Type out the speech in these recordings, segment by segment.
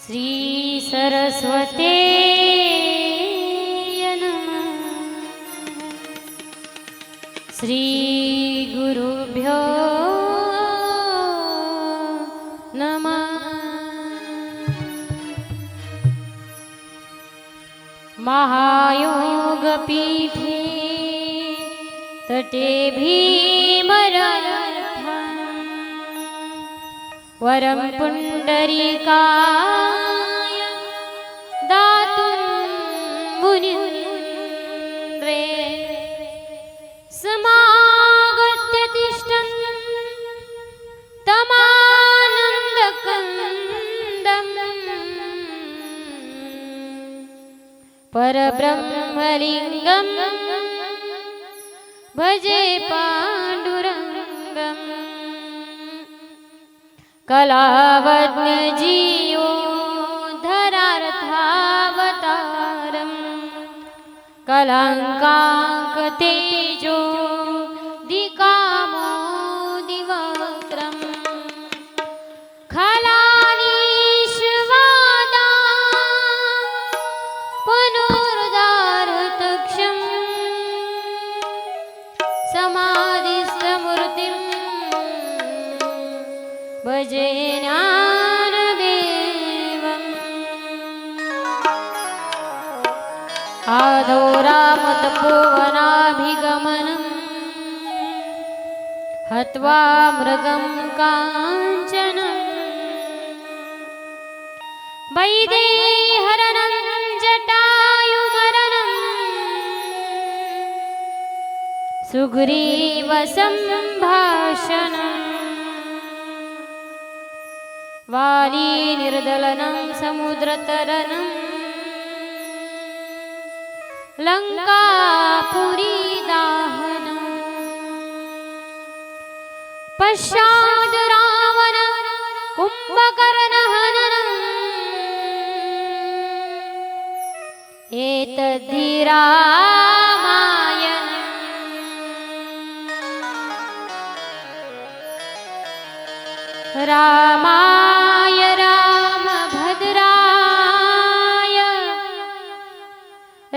श्री सरस्वती नमः। श्री गुरुभ्यो नमः। महायोगपीठे तटे भीमरथं वरं पुण्डरीकाय दातुं मुनिन्द्रे समागत्य तिष्ठन् तमानन्दकन्दम् परब्रह्मलिङ्गम् भजे पाण्डुरङ्गम्। कलावज्ञजीवो धरार्थावतारम् कलाङ्काङ्कतेजो दिकामोदिवक्त्रम् खलानीश्वादा पुनरुदारतक्षम् समाधिस्थमूर्तिं भजे ज्ञानदेवम्। आदौ रामतपोवनाभिगमनं हत्वा मृगं काञ्चनं वैदेहरणं जटायुमरणं सुग्रीवसम्भाषणम् वालीनिर्दलनं समुद्रतरणं लङ्कापुरीदाहनं पश्चाद् रावण कुम्भकर्णहननम् एतद्धि रामायणम्। रामाय रामभद्राय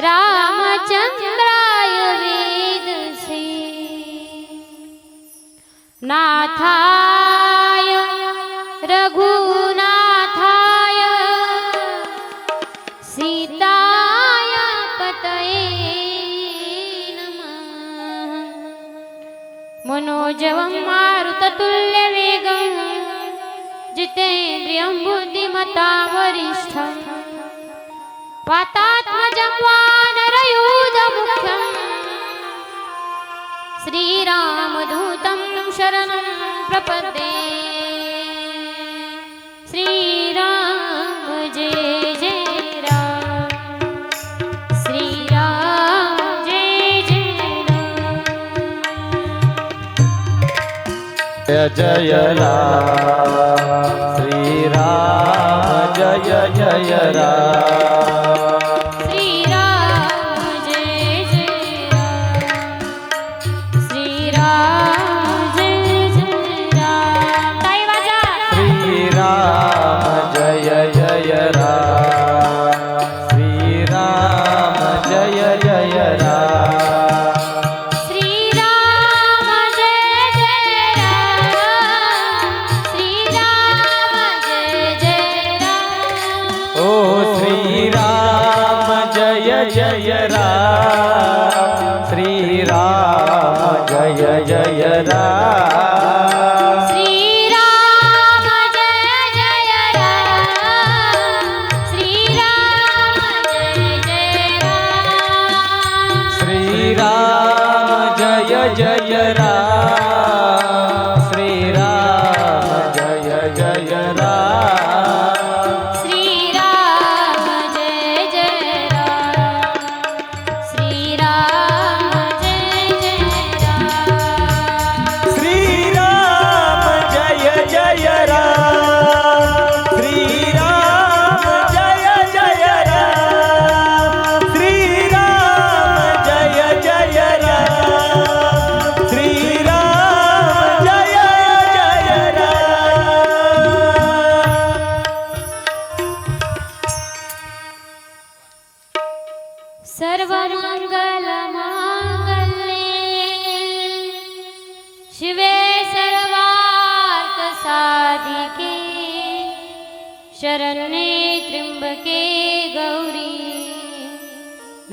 रामचन्द्राय वेदसे नाथाय रघुनाथाय सीताय पतये नमः। मनोजवं मारुततुल्यवेगं जितेन्द्रियं बुद्धिमतां वरिष्ठं वातात्मजं वानरयूथमुख्यं श्रीरामदूतं शरणं प्रपद्ये। श्रीराम जय जय राम, श्रीराम जय जय राम। जय जय राम श्रीराम जय जय राम श्रीराम जय जय राम, श्रीराम जय जय राम। ताई वाजा। श्रीराम जय जय राम श्रीराम जय जय राम श्रीराम जय जय राम, श्रीराम जय जय राम। ओ श्रीराम जय जय राम श्रीराम जय जय राम श्रीराम जय जय राम, श्रीराम जय जय राम। श्रीराम जय जय राम श्रीराम जय जय राम श्रीराम जय जय राम, श्रीराम जय जय राम। श्रीराम शिवे सर्वार्थ साधिके शरण्ये त्र्यंबके गौरी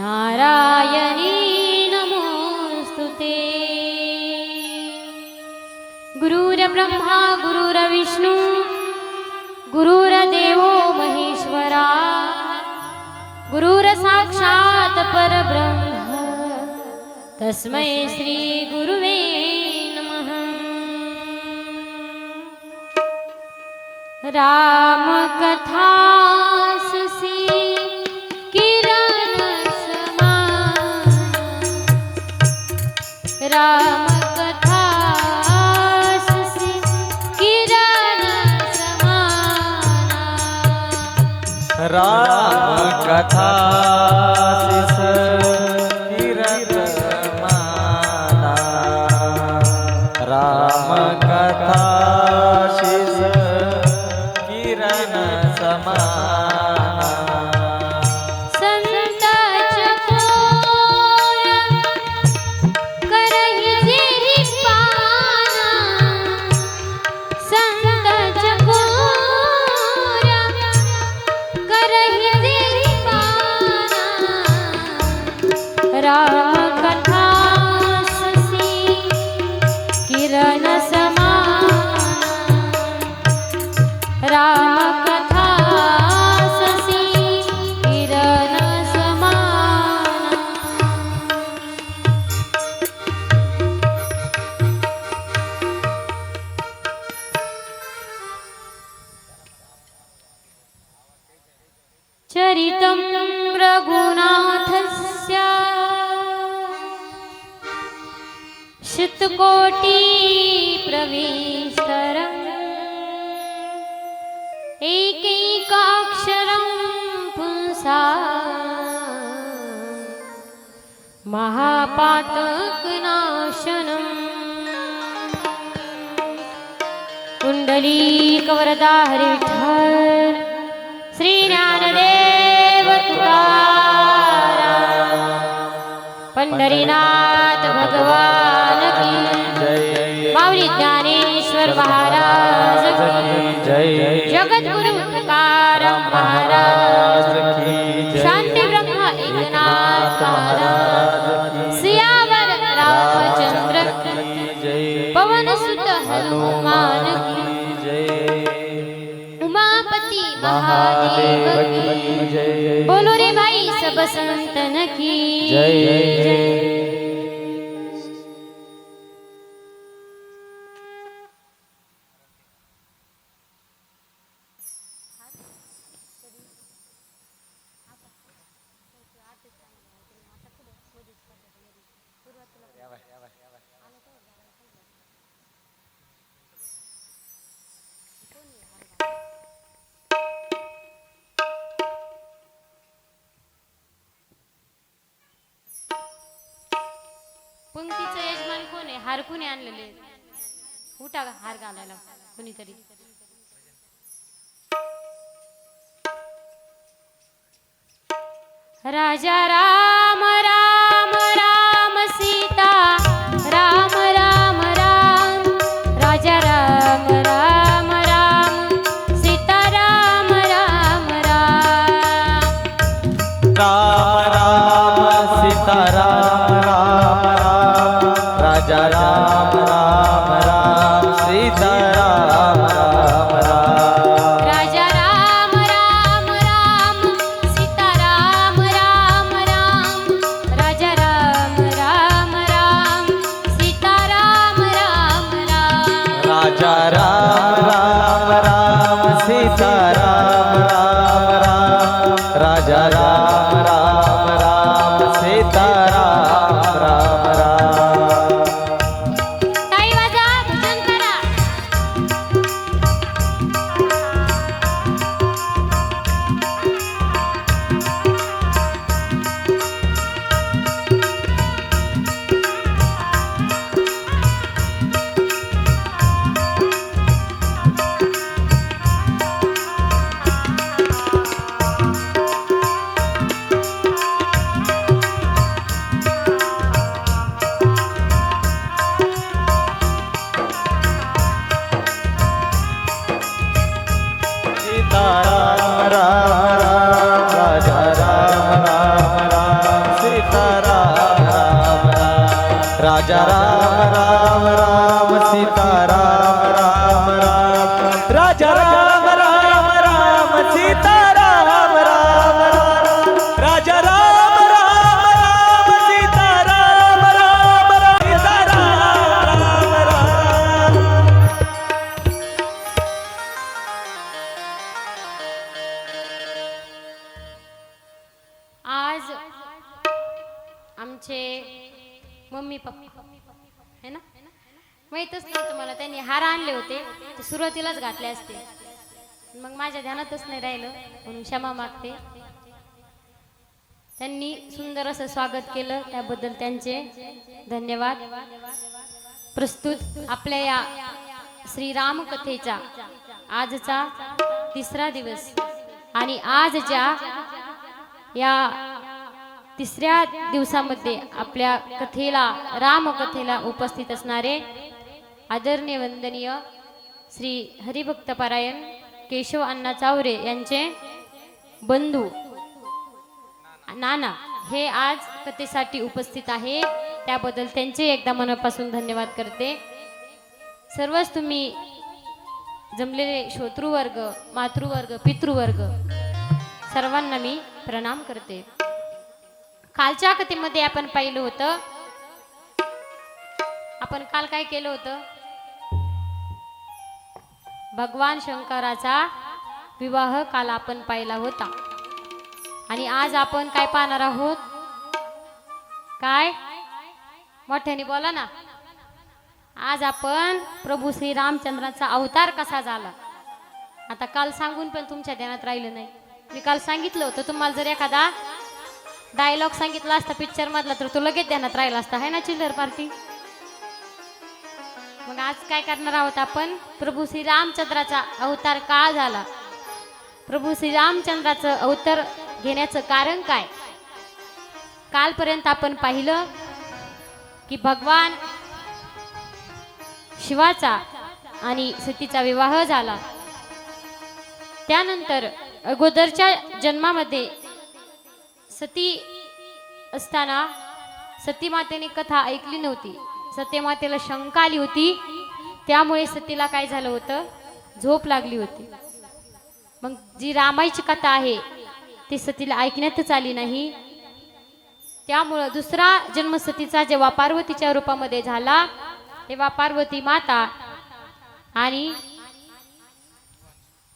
नारायणी नमोस्तुते। गुरुर्ब्रह्मा गुरुर्विष्णू गुरुर्देवो महेश्वरा गुरुर्साक्षात् परब्रह्म तस्मै श्री गुरुवे नमः। राम कथा सुसी किरण समान राम कथा सुसी किरण समान राम कथा शिस किरण समाना राम कथा शिस किरण समाना संत चकोर करहि जेहि पाना संत चकोर करहि जेहि पाना राम कथा सुसी किरण समान राम कथा सुसी किरण समान। चरितं रघुनाथस्य शतकोटि प्रविस्तरम् एकैकाक्षरं पुंसा महापातकनाशनम् कुंडलीकवरदा हरिठर श्री ज्ञानदेव तुकाराम पंढरीनाथ भगवान की माऊली ज्ञानेश्वर महाराज की जय जगद्गुरु तुकाराम महाराज की शांति ब्रह्म एकनाथ महाराज सियावर रामचंद्र की जय पवन सुत हनुमान की जय उमापति महादेव की जय बोलो रे भाई सब संतन की जय पंक्तीचं यजमान कोण आहे? हार कोणी आणलेले? उठा हार घालायला कोणीतरी. राजा राम राम राम सीता राम राम राम राजा राम राम राम सीता राम राम राम राम राम सीता राम राम राम राजा राम राम राम सीता राम राम राम राजा राम राम राम सीता राम राम राम राजा राम राम राम सीता राम राम राम राजा राम राम राम सीता राम राम राम राजा राम राम राम सीता राम राम राम टाळी वाजा भजन करा. राजा राम राम राम सीता राम राम राम राजा राम राम राम सीता राम राम राम राजा राम राम राम सीता राम राम राम सीता राम राम आज आमचे मम्मी पप्पा है ना माहीतच नव्हतं मला, त्यांनी हार आणले होते ते सुरुवातीलाच घातले असते, मग माझ्या ध्यानातच नाही राहिलं म्हणून क्षमा मागते. त्यांनी सुंदर असं स्वागत केलं त्याबद्दल त्यांचे धन्यवाद. प्रस्तुत आपल्या या श्रीराम कथेचा आजचा तिसरा दिवस आणि आजच्या या तिसऱ्या दिवसामध्ये आपल्या कथेला रामकथेला उपस्थित असणारे आदरणीय वंदनीय श्री हरिभक्त पारायण केशव अण्णा चावरे यांचे बंधू नाना हे आज कथेसाठी उपस्थित आहे, त्याबद्दल त्यांचे एकदा मनापासून धन्यवाद करते. सर्वच तुम्ही जमलेले श्रोतृवर्ग, मातृवर्ग, पितृवर्ग सर्वांना मी प्रणाम करते. कालच्या कथेमध्ये आपण पाहिलं होतं, आपण काल काय केलं होतं, भगवान शंकराचा विवाह काल आपण पाहिला होता आणि आज आपण काय पाहणार आहोत, काय मोठ्याने बोला ना. आज आपण प्रभू श्री रामचंद्राचा अवतार कसा झाला. आता काल सांगून पण तुमच्या ध्यानात राहिलं नाही. मी काल सांगितलं होतं तुम्हाला जर एखादा डायलॉग सांगितला असता पिक्चर मधला तर तो लगेच ध्यानात राहिला असता, है ना चिल्लर पार्टी. मग आज काय करणार आहोत आपण, प्रभू श्री रामचंद्राचा अवतार का झाला, प्रभू श्री रामचंद्राचं अवतार घेण्याचं कारण काय. कालपर्यंत आपण पाहिलं की भगवान शिवाचा आणि सतीचा विवाह झाला. त्यानंतर अगोदरच्या जन्मामध्ये सती असताना सती मातेने कथा ऐकली नव्हती, सती मातेला शंका आली होती, त्यामुळे सतीला काय झालं होतं, झोप लागली होती. मग जी रामायची कथा आहे ती सतीला ऐकण्यातच आली नाही, त्यामुळं दुसरा जन्म सतीचा जेव्हा पार्वतीच्या रूपामध्ये झाला तेव्हा पार्वती माता आणि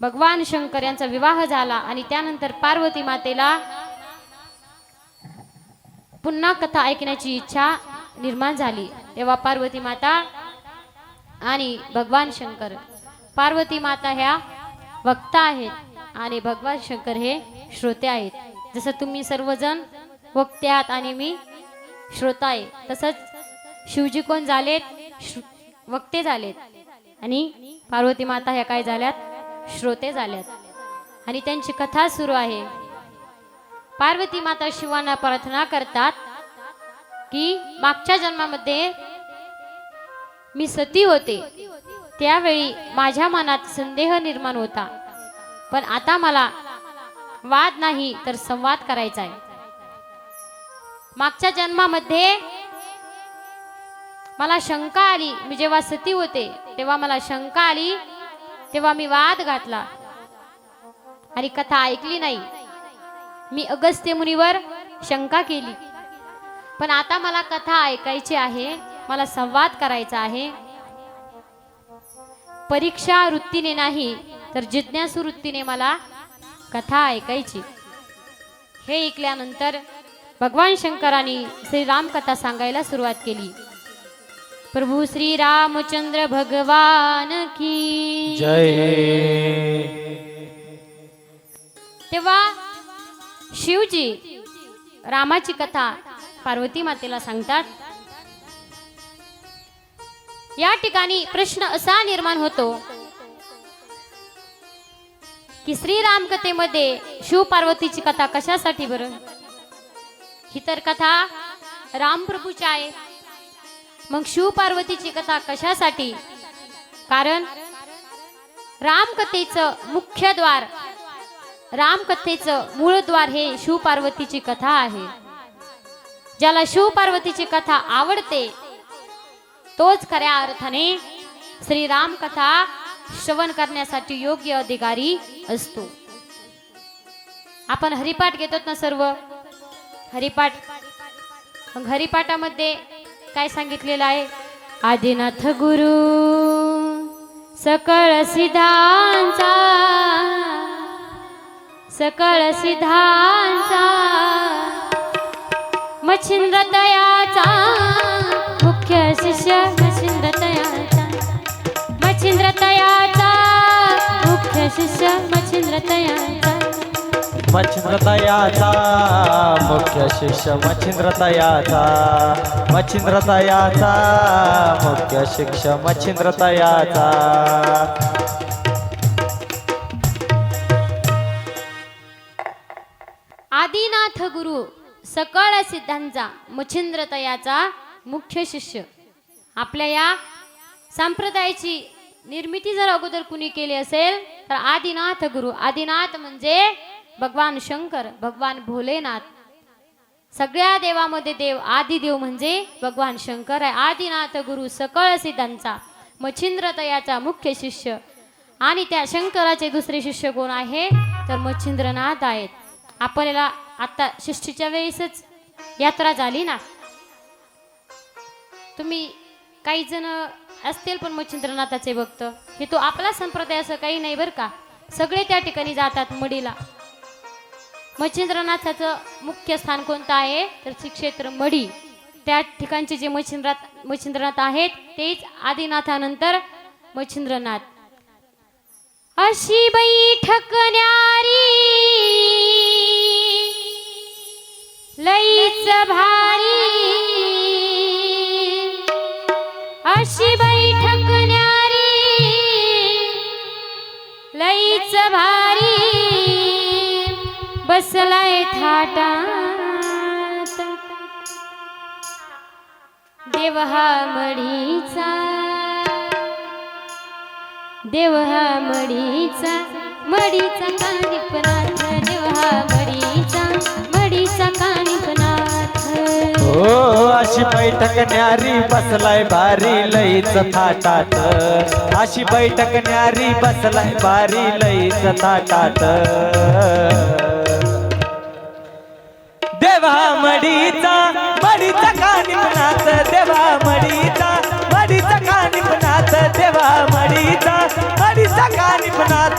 भगवान शंकर यांचा विवाह झाला आणि त्यानंतर पार्वती मातेला पुन्हा कथा ऐकण्याची इच्छा निर्माण झाली. तेव्हा पार्वती माता आणि भगवान शंकर, पार्वती माता ह्या वक्ता आहेत आणि भगवान शंकर हे श्रोते आहेत. जसं तुम्ही सर्वजण वक्ते आहात आणि मी श्रोता आहे, तसंच शिवजी कोण झालेत, वक्ते झालेत आणि पार्वती माता ह्या काय झाल्यात, श्रोते झाल्यात आणि त्यांची कथा सुरू आहे. पार्वती माता शिवांना प्रार्थना करतात की मागच्या जन्मामध्ये मी सती होते, त्यावेळी माझ्या मनात संदेह निर्माण होता, पण आता मला वाद नाही तर संवाद करायचा आहे. मागच्या जन्मामध्ये मला शंका आली, मी जेव्हा सती होते तेव्हा मला शंका आली, तेव्हा मी वाद घातला आणि कथा ऐकली नाही. मी अगस्त्य मुनीवर शंका केली, पण आता मला कथा ऐकायची आहे, मला संवाद करायचा आहे. परीक्षा वृत्तीने नाही तर जिज्ञासू वृत्तीने मला कथा ऐकायची. हे ऐकल्यानंतर भगवान शंकरांनी श्रीराम कथा सांगायला सुरुवात केली. प्रभू श्री रामचंद्र भगवान की जय. तेव्हा शिवजी रामाची कथा पार्वती मातेला सांगतात. या ठिकाणी प्रश्न असा निर्माण होतो की श्रीराम कथेमध्ये शिव पार्वतीची कथा कशासाठी बरं. ही तर कथा रामप्रभूची आहे, मग शिव पार्वतीची कथा कशासाठी. कारण रामकथेचं मुख्य द्वार, रामकथेचं मूळ द्वार हे शिव पार्वतीची कथा आहे. ज्याला शिव पार्वतीची कथा आवडते तोच खऱ्या अर्थाने श्रीराम कथा श्रवण करण्यासाठी योग्य अधिकारी असतो. आपण हरिपाठ घेतो ना सर्व, हरिपाठ. मग हरिपाठामध्ये काय सांगितलेलं आहे? आदिनाथ गुरु सकळ सिद्धांचा, सकळ सिद्धांचा मच्छिंद्र तयाचा मुख्य शिष्य, मच्छिंद्र तयाचा, मच्छिंद्र तयाचा मुख्य शिष्य, मच्छिंद्र तयाचा, मच्छिंद्र तयाचा मुख्य शिष्य, मच्छिंद्र तयाचा, मच्छिंद्र तयाचा मुख्य शिष्य, मच्छिंद्र तयाचा. आदिनाथ गुरु सकळ सिद्धांचा मच्छिंद्र तयाचा मुख्य शिष्य. आपल्या या संप्रदायाची निर्मिती जर अगोदर कुणी केली असेल तर आदिनाथ गुरु. आदिनाथ म्हणजे भगवान शंकर, भगवान भोलेनाथ. सगळ्या देवामध्ये देव, आदिदेव म्हणजे भगवान शंकर आहे. आदिनाथ गुरु सकळ सिद्धांचा मच्छिंद्र तयाचा मुख्य शिष्य. आणि त्या शंकराचे दुसरे शिष्य कोण आहे तर मच्छिंद्रनाथ आहेत. आपल्याला आता षष्ठीच्या वेळेसच यात्रा झाली ना, तुम्ही काही जण असतील पण मच्छिंद्रनाथाचे भक्त. हे तो आपला संप्रदाय असं काही नाही बरं का, सगळे त्या ठिकाणी जातात मडीला. मच्छिंद्रनाथाचं मुख्य स्थान कोणतं आहे तर श्री क्षेत्र मडी. त्या ठिकाणचे जे मच्छिंद्रनाथ आहेत तेच आदिनाथानंतर मच्छिंद्रनाथ. अशी बैठक न्यारी लईच भारी, अशी बैठक न्यारी लईच भारी बसलाय थाटात देव हा मडीचा, देव हा मडीचा, मडीचा कानिपनाथ, देव हा मडीचा, मडीचा कानिपनाथ. हो अशी बैठक न्यारी बसलाय भारी लईच थाटात, अशी बैठक न्यारी बसलाय भारी लईच थाटात. देवा मडीचा, मडीचा कानिपनाथ, देवा मडीचा, मडीचा कानिपनाथ, देवा मडीचा, मडीचा कानिपनाथ.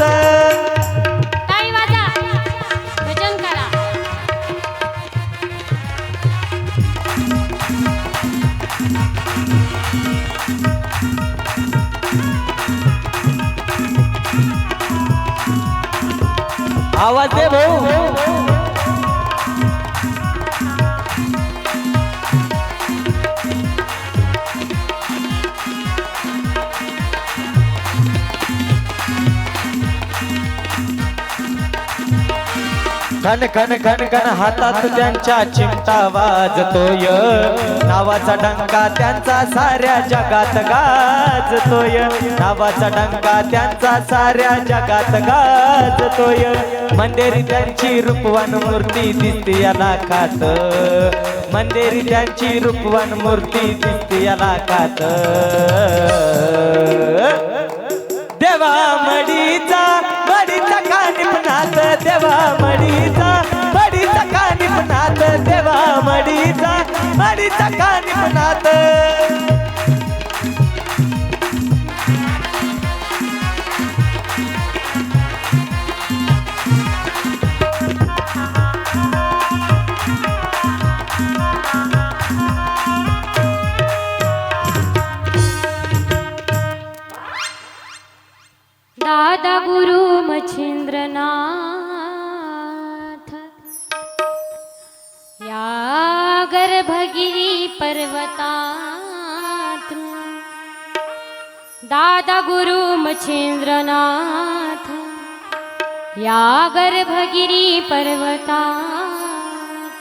टाळी वाजा, भजन करा. आवाज दे भाऊ. खन खन खन खन हातात त्यांच्या चिमटा वाजतोय, नावाचा डंका त्यांचा साऱ्या जगात गाजतोय, नावाचा डंका त्यांचा साऱ्या जगात गाजतोय. मंदिरी त्यांची रूपवान मूर्ती दिसते या लाखात, मंदिरी त्यांची रूपवान मूर्ती दिसते या लाखात. देवा मडीचा, मडीचा कानिपनाथ, देवा मडीचा, मडीचा कानिपनाथ, देवा मडीचा, मडीचा कानिपनाथ. दादा गुरु मच्छिंद्रनाथ या गर्भगिरी पर्वतात, दादा गुरु मच्छिंद्रनाथ या गर्भगिरी पर्वतात.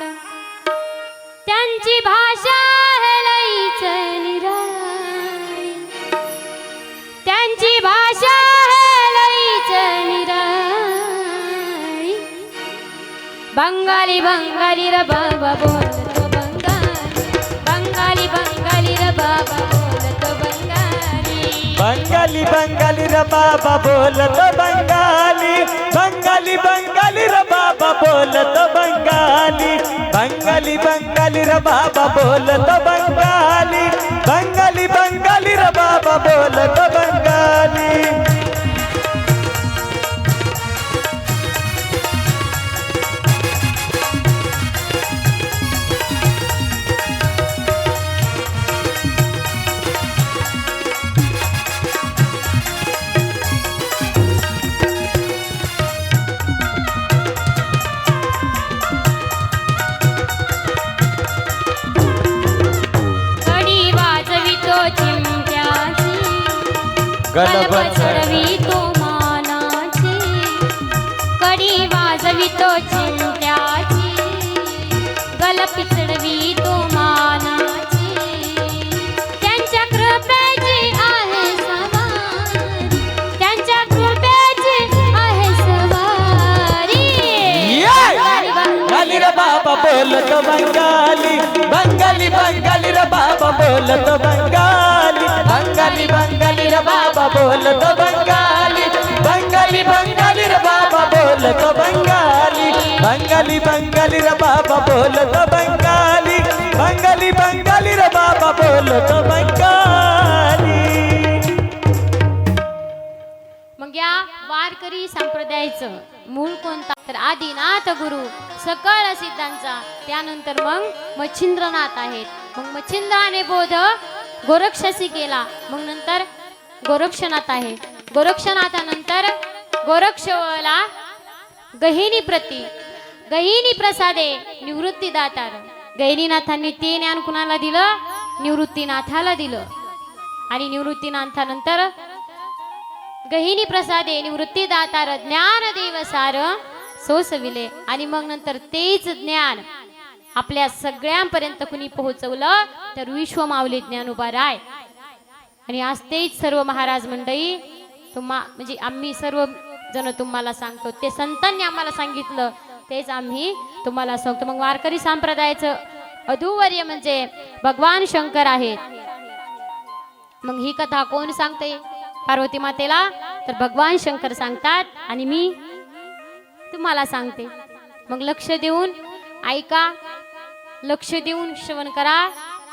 त्यांची भाषा लईच निराळी, त्यांची भाषा निराळी. बंगाली बंगाली र बाबा बोलतो बंगाली, बंगाली बंगाली र बाबा बोलतो बंगाली बंगाली र बाबा बोलतो बंगाली बंगाली बंगाली र बाबा बोलतो बंगाली बंगाली बंगाली र बाबा बोलतो बंगाली बंगाली बंगाली र बाबा बोलतो बंगाली गलप चढवितो मानाची कडी वाजवितो चिमट्याची गलप चढवितो मानाची त्यांच्या कृपेची आहे सवारी त्यांच्या कृपेची आहे सवारी बंगाली र बाबा बोलतो बंगाली बंगाली बंगाली र बाबा बोलतो बंगाली बंगाली बंगाली र बाबा बोलतो बंगाली बंगाली बंगाली र बाबा बोलतो बंगाली बंगाली बंगाली र बाबा बोलतो बंगाली बंगाली बंगाली र बाबा बोलतो बंगाली मग या वारकरी संप्रदायाचं मूळ कोणता तर आदिनाथ गुरु सकळ सिद्धांचा त्यानंतर मग मच्छिंद्रनाथ आहेत मग मच्छिंद्राने बोध गोरक्षसी केला मग नंतर गोरक्षनाथ आहे गोरक्षनाथानंतर गोरक्षला गहिनी प्रसादे निवृत्ती दातार गहिनीनाथांनी ते ज्ञान कुणाला दिलं निवृत्तीनाथाला दिलं आणि निवृत्तीनाथानंतर गहिनी प्रसादे निवृत्ती दातार ज्ञान देवसार सोसविले आणि मग नंतर तेच ज्ञान आपल्या सगळ्यांपर्यंत कुणी पोहोचवलं तर विश्वमाऊली ज्ञानोबाराय आणि आज तेच सर्व महाराज मंडळी म्हणजे आम्ही सर्व जण तुम्हाला सांगतो ते संतांनी आम्हाला सांगितलं तेच आम्ही तुम्हाला सांगतो मग वारकरी संप्रदायाचं अधुवर्य म्हणजे भगवान शंकर आहेत मग ही कथा कोण सांगते पार्वती मातेला तर भगवान शंकर सांगतात आणि मी तुम्हाला सांगते मग लक्ष देऊन ऐका लक्ष देऊन श्रवण करा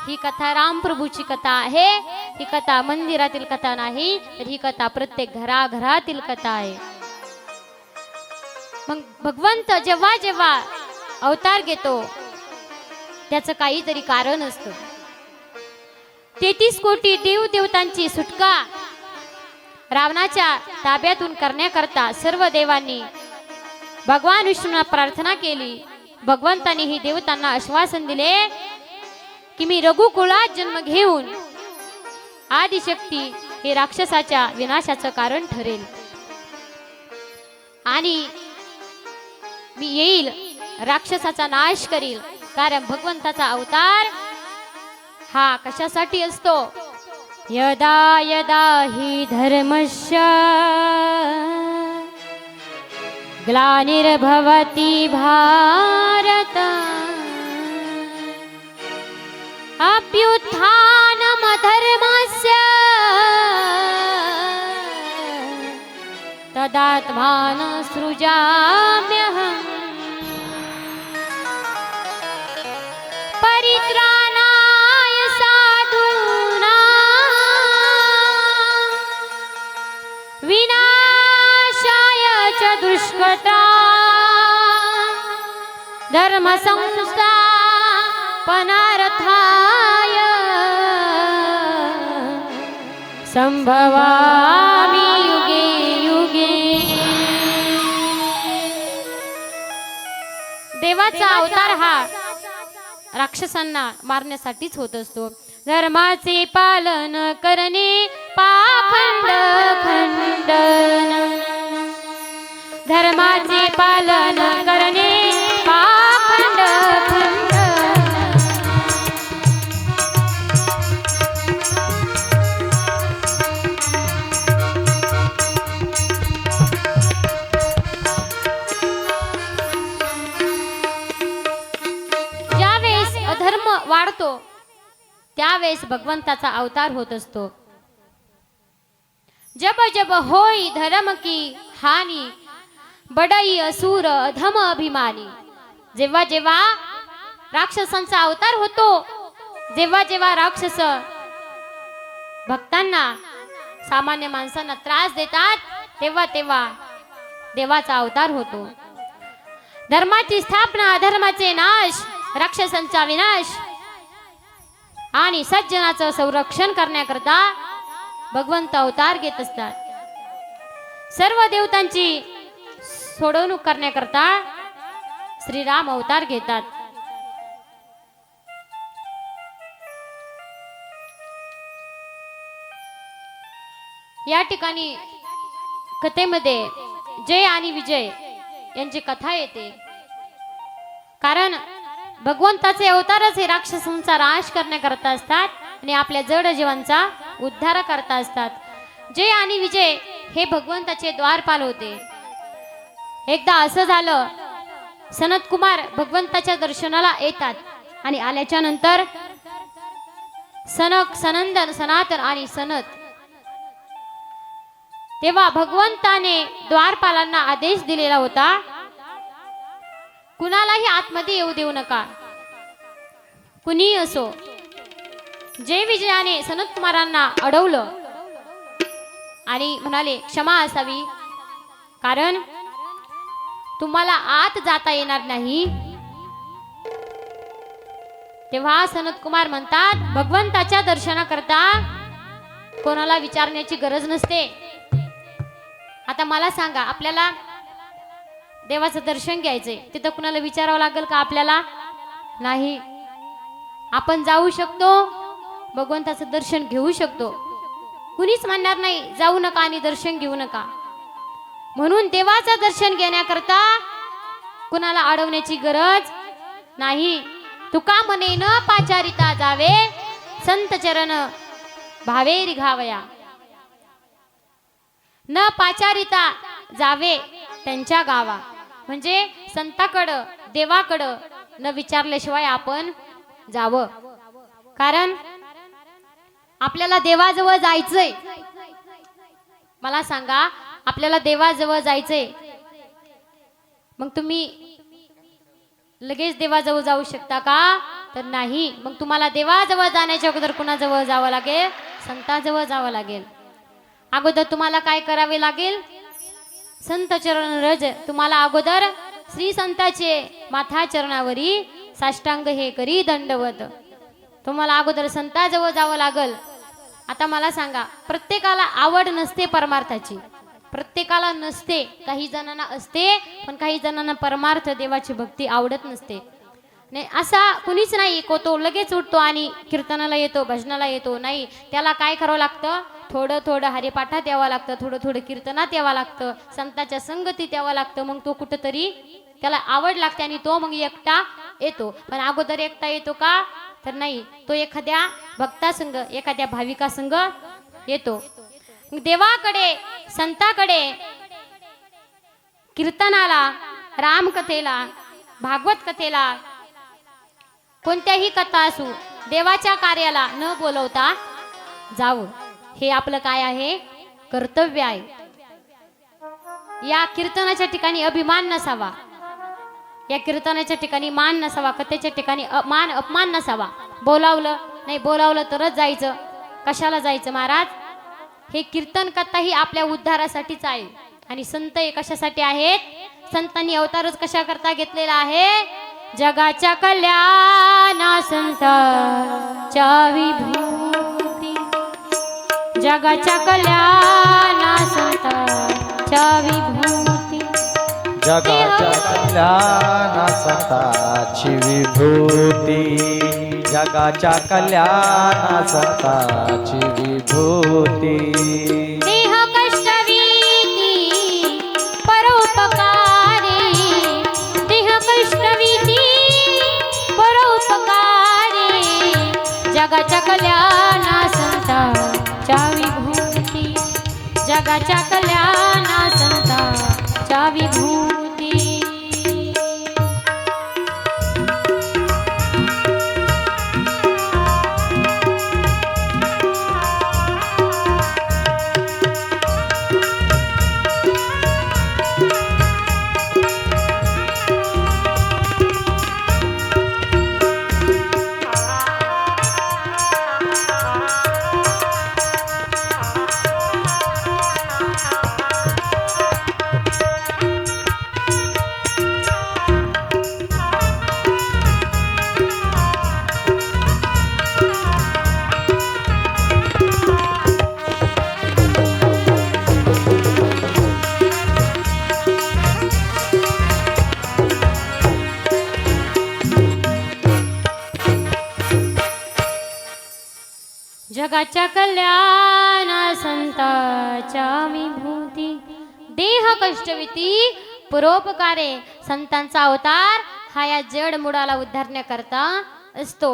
ही कथा रामप्रभूची कथा आहे ही कथा मंदिरातील कथा नाही तर ही कथा प्रत्येक घराघरातील कथा आहे मग भगवंत जेव्हा जेव्हा अवतार घेतो त्याचं काहीतरी कारण असतं 33 कोटी देव देवतांची सुटका रावणाच्या ताब्यातून करण्याकरता सर्व देवांनी भगवान विष्णूंना प्रार्थना केली भगवंताने ही देवतांना आश्वासन दिले की मी रघुकुळात जन्म घेऊन आदिशक्ती हे राक्षसाच्या विनाशाचं कारण ठरेल आणि मी येईल राक्षसाचा नाश करील कारण भगवंताचा अवतार हा कशासाठी असतो यदा यदा हि धर्मस्य ग्लानिर्भवति भारत अभ्युत्थानमधर्मस्य तदात्मानं सृजाम्यहम् परित्राणाय साधूनां विनाशाय च दुष्कृतां धर्म संस्थापनार्थाय संभवामि युगे युगे देवाचा अवतार हा राक्षसांना मारण्यासाठीच होत असतो धर्माचे पालन करणे पाखंड खंडन धर्माचे पालन करणे पाखंड खंडन ज्यावेळेस अधर्म वाढतो त्यावेळेस भगवंताचा अवतार होत असतो जब जब होई धर्म की हानी, बडई असुर अधम अभिमानी. जेव्हा जेव्हा राक्षसांचा अवतार होतो, जेव्हा जेव्हा राक्षस भक्तांना सामान्य माणसांना त्रास देतात, तेव्हा तेव्हा देवाचा अवतार होतो. धर्माची स्थापना, अधर्माचे नाश, राक्षसांचा विनाश आणि सज्जनाचं संरक्षण करण्याकरता भगवंत अवतार घेत असतात. सर्व देवतांची सोडवणूक करण्याकरता श्रीराम अवतार घेतात. या ठिकाणी कथेमध्ये जय आणि विजय यांची कथा येते. कारण भगवंताचे अवतारच हे राक्षसांचा नाश करण्याकरता असतात आणि आपल्या जड जीवांचा उद्धार करता असतात. जय आणि विजय हे भगवंताचे द्वारपाल होते. एकदा असं झालं, सनत कुमार भगवंताच्या दर्शनाला येतात आणि आल्याच्या नंतर सनक, सनंदन, सनातन आणि सनत, तेव्हा भगवंताने द्वारपालांना आदेश दिलेला होता, कुणालाही आतमध्ये येऊ देऊ नका, कुणी असो. जय विजयाने सनत कुमारांना अडवलं आणि म्हणाले क्षमा असावी, कारण तुम्हाला आत जाता येणार नाही. तेव्हा सनत कुमार म्हणतात, भगवंताच्या दर्शनाकरता कोणाला विचारण्याची गरज नसते. आता मला सांगा, आपल्याला देवाचं दर्शन घ्यायचंय, तिथं कुणाला विचारावं लागेल का आपल्याला? नाही. आपण जाऊ शकतो, भगवंताचं दर्शन घेऊ शकतो. कुणीच म्हणणार नाही जाऊ नका आणि दर्शन घेऊ नका. म्हणून देवाचं दर्शन घेण्याकरता कुणाला अडवण्याची गरज नाही. तुका म्हणे न पाचारिता जावे, संत चरण भावे रिघावया. न पाचारिता जावे त्यांच्या गावा, म्हणजे संताकडं, देवाकडं न विचारल्याशिवाय आपण जावं. कारण आपल्याला देवाजवळ जायचंय. मला सांगा, आपल्याला देवाजवळ जायचंय, मग तुम्ही लगेच देवाजवळ जाऊ शकता का? तर नाही. मग तुम्हाला देवाजवळ जाण्याच्या अगोदर कुणाजवळ जावं लागेल? संताजवळ जावं लागेल. अगोदर तुम्हाला काय करावे लागेल? संत चरण रज. तुम्हाला अगोदर श्री संताचे माथा चरणावरी साष्टांग हे करी दंडवत. तुम्हाला अगोदर संताजवळ जावं लागल. आता मला सांगा, प्रत्येकाला आवड नसते परमार्थाची, प्रत्येकाला नसते. काही जणांना असते, पण काही जणांना परमार्थ देवाची भक्ती आवडत नसते. नाही, असा कुणीच नाही को तो लगेच उठतो आणि कीर्तनाला येतो, भजनाला येतो. नाही, त्याला काय करावं लागतं? थोडं थोडं हरिपाठात यावं लागतं, थोडं थोडं कीर्तनात यावं लागतं, संतांच्या संगतीत यावं लागतं. मग तो कुठंतरी त्याला आवड लागते आणि तो मग एकटा येतो. पण अगोदर एकटा येतो का? तर नाही, तो एखाद्या भक्तासंग, एखाद्या भाविका संग येतो. देवाकडे, संताकडे, कीर्तनाला, रामकथेला, भागवत कथेला, कोणत्याही कथा असू, देवाच्या कार्याला न बोलवता जावं. हे आपलं काय आहे? कर्तव्य आहे. या कीर्तनाच्या ठिकाणी अभिमान नसावा, या कीर्तनाच्या ठिकाणी मान नसावा, कथेच्या ठिकाणी मान अपमान नसावा. बोलावलं नाही, बोलावलं तरच जायचं. कशाला जायचं महाराज? हे कीर्तन कथा ही आपल्या उद्धारासाठीच आहे. आणि संत हे कशासाठी आहेत? संतांनी अवतारच कशा करता घेतलेला आहे? जगाच्या कल्याणा संतांच्या विभूती, जगाच्या कल्याणा संतांच्या विभूती, जगाच्या कल्याणा संतांची विभूती, जगाच्या कल्याणा संतांची विभूती. देह कष्टवीती परोपकारी, देह कष्टवीती परोपकारी, जगाच्या कल्याणा संतांच्या विभूती, जगाच्या कल्याणा संतांच्या विभूती. जगाच्या कल्याण संताच्या विभूती देह कष्टविती परोपकारे. संतांचा अवतार हा या जड मुडाला उद्धारण्याकरता असतो.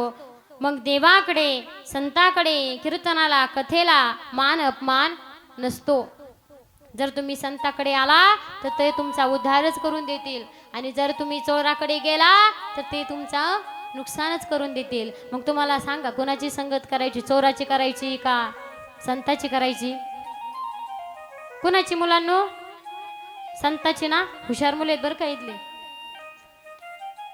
मग देवाकडे संताकडे कीर्तनाला कथेला मान अपमान नसतो. जर तुम्ही संताकडे आला तर ते तुमचा उद्धारच करून देतील आणि जर तुम्ही चोराकडे गेला तर ते तुमचा नुकसानच करून देतील. मग तुम्हाला सांगा कोणाची संगत करायची, चोराची करायची का संताची करायची? कुणाची मुलांनो? संताची ना. हुशार मुले आहेत बरं का इथले,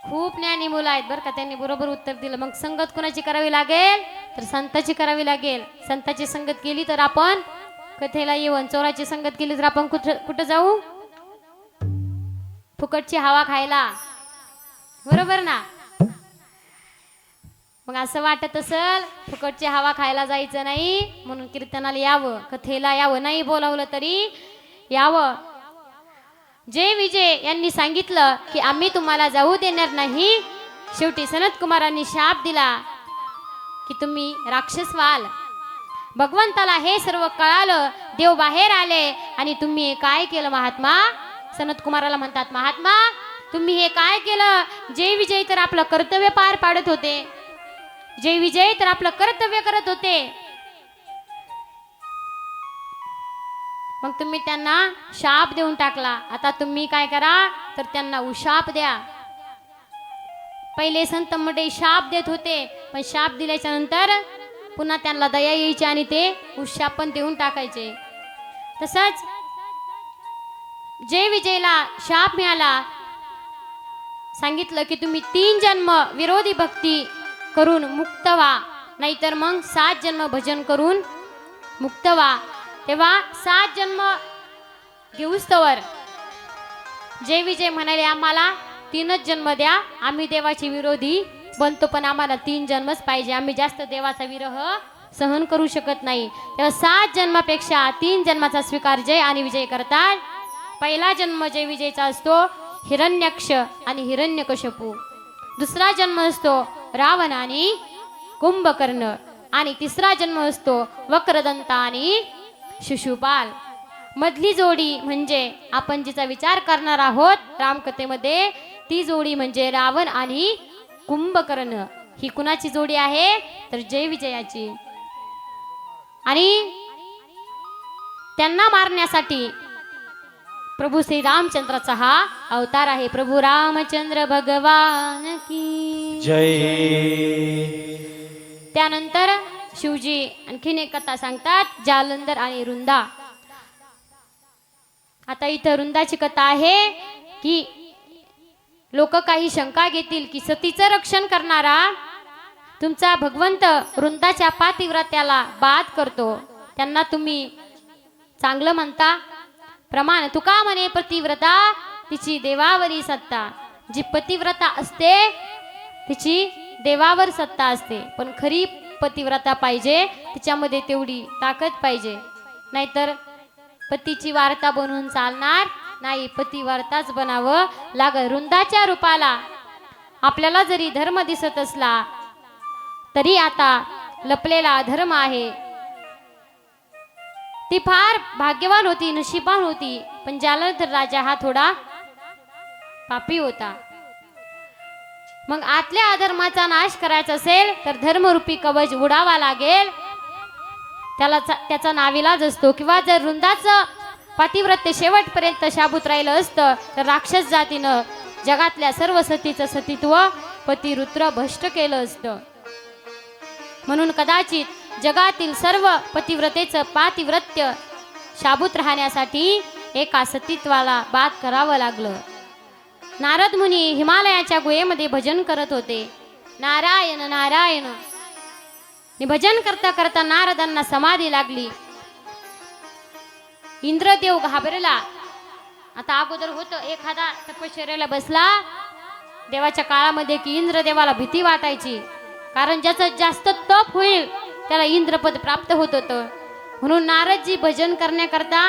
खूप ज्ञानी मुलं आहेत बरं का, त्यांनी बरोबर उत्तर दिलं. मग संगत कुणाची करावी लागेल तर संताची करावी लागेल. संताची संगत केली तर आपण कथेला येऊन, चोराची संगत केली तर आपण कुठं जाऊ? फुकटची हवा खायला, बरोबर ना. मग असं वाटत असेल फुकटची हवा खायला जायचं नाही म्हणून कीर्तनाला यावं, कथेला यावं, नाही बोलावलं तरी यावं. जय विजय यांनी सांगितलं की आम्ही तुम्हाला जाऊ देणार नाही. शेवटी सनत कुमारांनी शाप दिला की तुम्ही राक्षस व्हाल. भगवंताला हे सर्व कळालं, देव बाहेर आले आणि तुम्ही हे काय केलं महात्मा? सनत कुमाराला म्हणतात, महात्मा तुम्ही हे काय केलं? जय विजय तर आपलं कर्तव्य पार पाडत होते, जय विजय तर आपलं कर्तव्य करत होते. मग तुम्ही त्यांना शाप देऊन टाकला. आता तुम्ही काय करा तर त्यांना उशाप द्या. पहिले संत मंडळी शाप देत होते, पण शाप दिल्याच्या नंतर पुन्हा त्यांना दया यायची आणि ते उशाप पण देऊन टाकायचे. तसंच जय विजयला शाप मिळाला. सांगितलं की तुम्ही 3 जन्म विरोधी भक्ती करून मुक्त व्हा, नाहीतर मग 7 जन्म भजन करून मुक्त व्हा. तेव्हा 7 जन्म घेऊस्तवर जय विजय म्हणाले आम्हाला 3च जन्म द्या, आम्ही देवाचे विरोधी बनतो पण आम्हाला 3 जन्मच पाहिजे, आम्ही जास्त देवाचा विरह सहन करू शकत नाही. तेव्हा 7 जन्मापेक्षा 3 जन्माचा स्वीकार जय आणि विजय करतात. पहिला जन्म जय विजयचा असतो हिरण्यक्ष आणि हिरण्यकश्यपू. दुसरा जन्म असतो रावण आणि कुंभकर्ण आणि तिसरा जन्म असतो वक्रदंत आणि शिशुपाल. मधली जोडी म्हणजे आपण जिचा विचार करणार आहोत रामकथेमध्ये, ती जोडी म्हणजे रावण आणि कुंभकर्ण. ही कुणाची जोडी आहे तर जय विजयाची. आणि त्यांना मारण्यासाठी प्रभू श्री रामचंद्राचा हा अवतार आहे. प्रभू रामचंद्र भगवान की जय. त्यानंतर शिवजी आणखीन एक कथा सांगतात, जालंधर आणि रुंदा. आता इथं रुंदाची कथा आहे की लोक काही शंका घेतील की सतीचं रक्षण करणारा तुमचा भगवंत रुंदाच्या पातिव्रत्याला बाद करतो, त्यांना तुम्ही चांगलं म्हणता. प्रमाण तुका म्हणे पतिव्रता तिची देवावरी सत्ता. जी पतिव्रता असते तिची देवावर सत्ता असते, पण खरी पतिव्रता पाहिजे तिच्यामध्ये तेवढी ताकद पाहिजे, नाहीतर पतीची वार्ता बनवून चालणार नाही, पतिवार्ताच बनावं लागल. रुंदाच्या रूपाला आपल्याला जरी धर्म दिसत असला तरी आता लपलेला धर्म आहे. ती फार भाग्यवान होती, नशीबवान होती, पण जालंधर राजा हा थोडा पापी होता. मग आतल्या अधर्माचा नाश करायचा असेल तर धर्मरूपी कवच उडावा लागेल, त्याचा नाविलाज असतो. किंवा जर रुंदाचं पातिव्रत्य शेवटपर्यंत शाबूत राहिलं असतं तर राक्षस जातीनं जगातल्या सर्व सतीचं सतीत्व पतिरुद्र भ्रष्ट केलं असतं. म्हणून कदाचित जगातील सर्व पतिव्रतेचं पातिव्रत्य शाबूत राहण्यासाठी एका सतीत्वाला बाद करावं लागलं. नारद मुनी हिमालयाच्या गुहेमध्ये भजन करत होते, नारायण नारायण. भजन करता करता नारदांना समाधी लागली. इंद्रदेव घाबरला. आता अगोदर होतं एखादा तपश्चर्याला बसला देवाच्या काळामध्ये की इंद्रदेवाला भीती वाटायची, कारण ज्याचं जास्त तप होईल त्याला इंद्रपद प्राप्त होत होतं. म्हणून नारदजी भजन करण्याकरता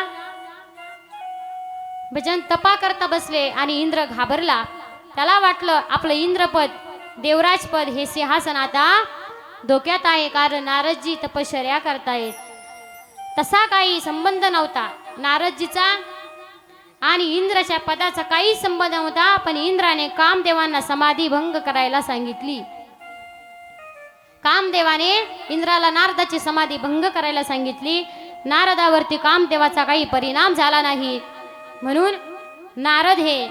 भजन तपा करता बसले आणि इंद्र घाबरला. त्याला वाटलं आपलं इंद्रपद देवराजपद हे सिंहासन आता धोक्यात आहे, कारण नारदजी तपश्चर्या करतायत. तसा काही संबंध नव्हता नारदजीचा आणि इंद्राच्या पदाचा काही संबंध नव्हता. पण इंद्राने कामदेवांना समाधी भंग करायला सांगितली. कामदेवाने इंद्राला नारदाची समाधी भंग करायला सांगितली. नारदावरती कामदेवाचा काही परिणाम झाला नाही, म्हणून नारद हे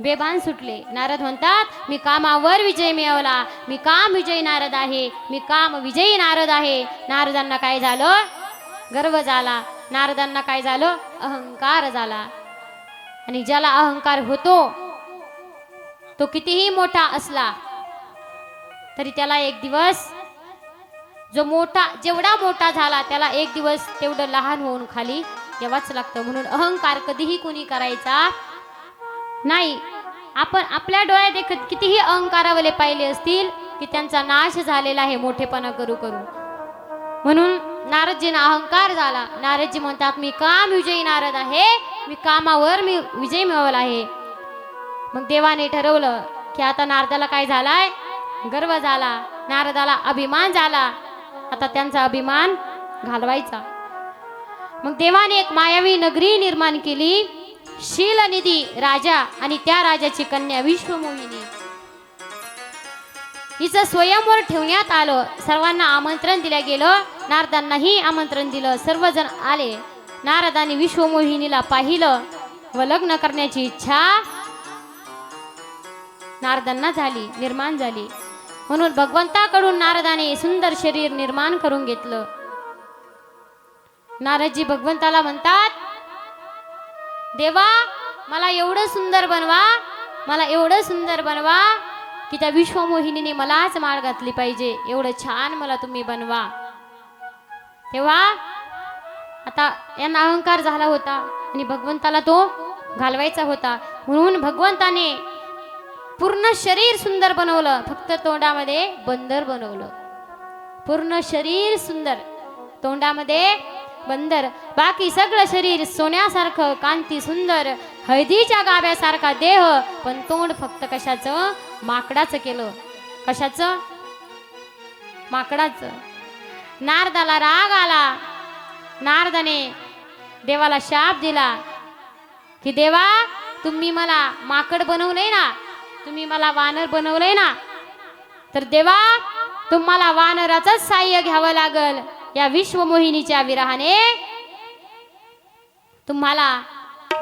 बेभान सुटले. नारद म्हणतात, मी कामावर विजय मिळवला, मी काम विजयी नारद आहे, मी काम विजयी नारद आहे. नारदांना काय झालं? गर्व झाला. नारदांना काय झालं? अहंकार झाला. आणि ज्याला अहंकार होतो तो कितीही मोठा असला तरी त्याला एक दिवस जेवढा मोठा झाला त्याला एक दिवस तेवढं लहान होऊन खाली यावाच लागतं. म्हणून अहंकार कधीही कोणी करायचा नाही. आपण आपल्या डोळ्यात देखत कितीही अहंकारावले पाहिले असतील की त्यांचा नाश झालेला आहे मोठेपणा करू करू. म्हणून नारदजींना अहंकार झाला. नारदजी म्हणतात, मी काम विजयी नारद आहे, मी कामावर मी विजय मिळवला आहे. मग देवाने ठरवलं की आता नारदाला काय झालाय? गर्व झाला, नारदाला अभिमान झाला. आता त्यांचा अभिमान घालवायचा. मग देवाने एक मायावी नगरी निर्माण केली. शीलनिधी राजा आणि त्या राजाची कन्या विश्वमोहिनी हिचं स्वयंवर ठेवण्यात आलं. सर्वांना आमंत्रण दिलं गेलं. नारदांनाही आमंत्रण दिलं. सर्वजण आले. नारदांनी विश्वमोहिनीला पाहिलं व लग्न करण्याची इच्छा नारदांना निर्माण झाली. म्हणून भगवंताकडून नारदाने सुंदर शरीर निर्माण करून घेतलं. नारदजी भगवंताला म्हणतात, देवा मला एवढं सुंदर बनवा, मला एवढं सुंदर बनवा की त्या विश्वमोहिनीने मलाच माळ घातली पाहिजे. एवढं छान मला तुम्ही बनवा. तेव्हा आता यांना अहंकार झाला होता आणि भगवंताला तो घालवायचा होता. म्हणून भगवंताने पूर्ण शरीर सुंदर बनवलं, फक्त तोंडामध्ये बंदर बनवलं. पूर्ण शरीर सुंदर, तोंडामध्ये बंदर. बाकी सगळं शरीर सोन्यासारखं, कांती सुंदर, हळदीच्या गाभ्यासारखा देह, पण तोंड फक्त कशाचं? माकडाचं केलं. कशाचं? माकडाचं. नारदाला राग आला. नारदाने देवाला शाप दिला की देवा, तुम्ही मला माकड बनवलंय ना, तुम्ही मला वानर बनवलंय ना, तर देवा तुम्हाला वानराचंच साह्य घ्यावं लागल. या विश्वमोहिनीच्या विरहाने तुम्हाला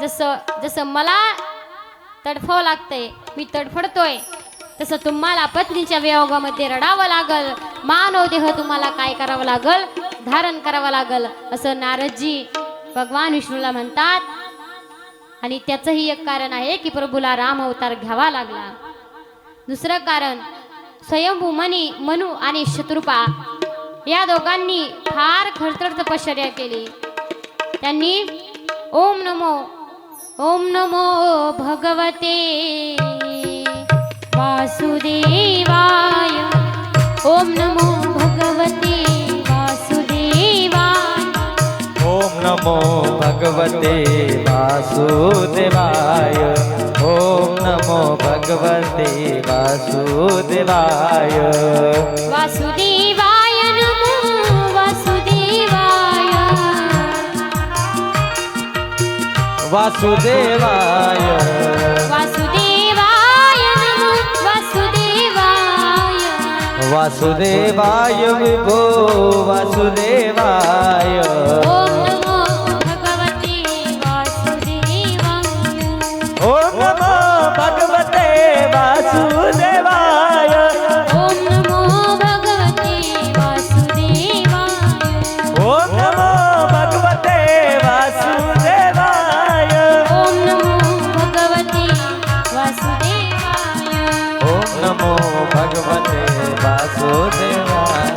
जसं मला तडफावं लागतंय, मी तडफडतोय, तसं तुम्हाला पत्नीच्या वियोगामध्ये रडावं लागल. मानव देह तुम्हाला काय करावं लागल? धारण करावं लागल, असं नारदजी भगवान विष्णूला म्हणतात. आणि त्याचंही एक कारण आहे की प्रभूला राम अवतार घ्यावा लागला. दुसरं कारण, स्वयंभू मनु आणि शत्रुपा या दोघांनी फार खडतर तपश्चर्या केली. त्यांनी ओम नमो भगवते वासुदेवाय, ओम नमो भगवते वासुदेवाय, ओम नमो भगवते वासुदेवाय, ओम नमो भगवते वासुदेवाय. वासुदेवाय नमो वासुदेवाय, वासुदेवाय, वासुदेवाय नमो वासुदेवाय, वासुदेवाय विभो वासुदेवाय. ओम नमो भगवते वासुदेवाय, ओम नमो भगवते वासुदेवाय, ओम नमो भगवते वासुदेवाय, ओम नमो भगवते वासुदेवाय, ओम नमो भगवते वासुदेवाय, ओम नमो भगवते वासुदेवाय.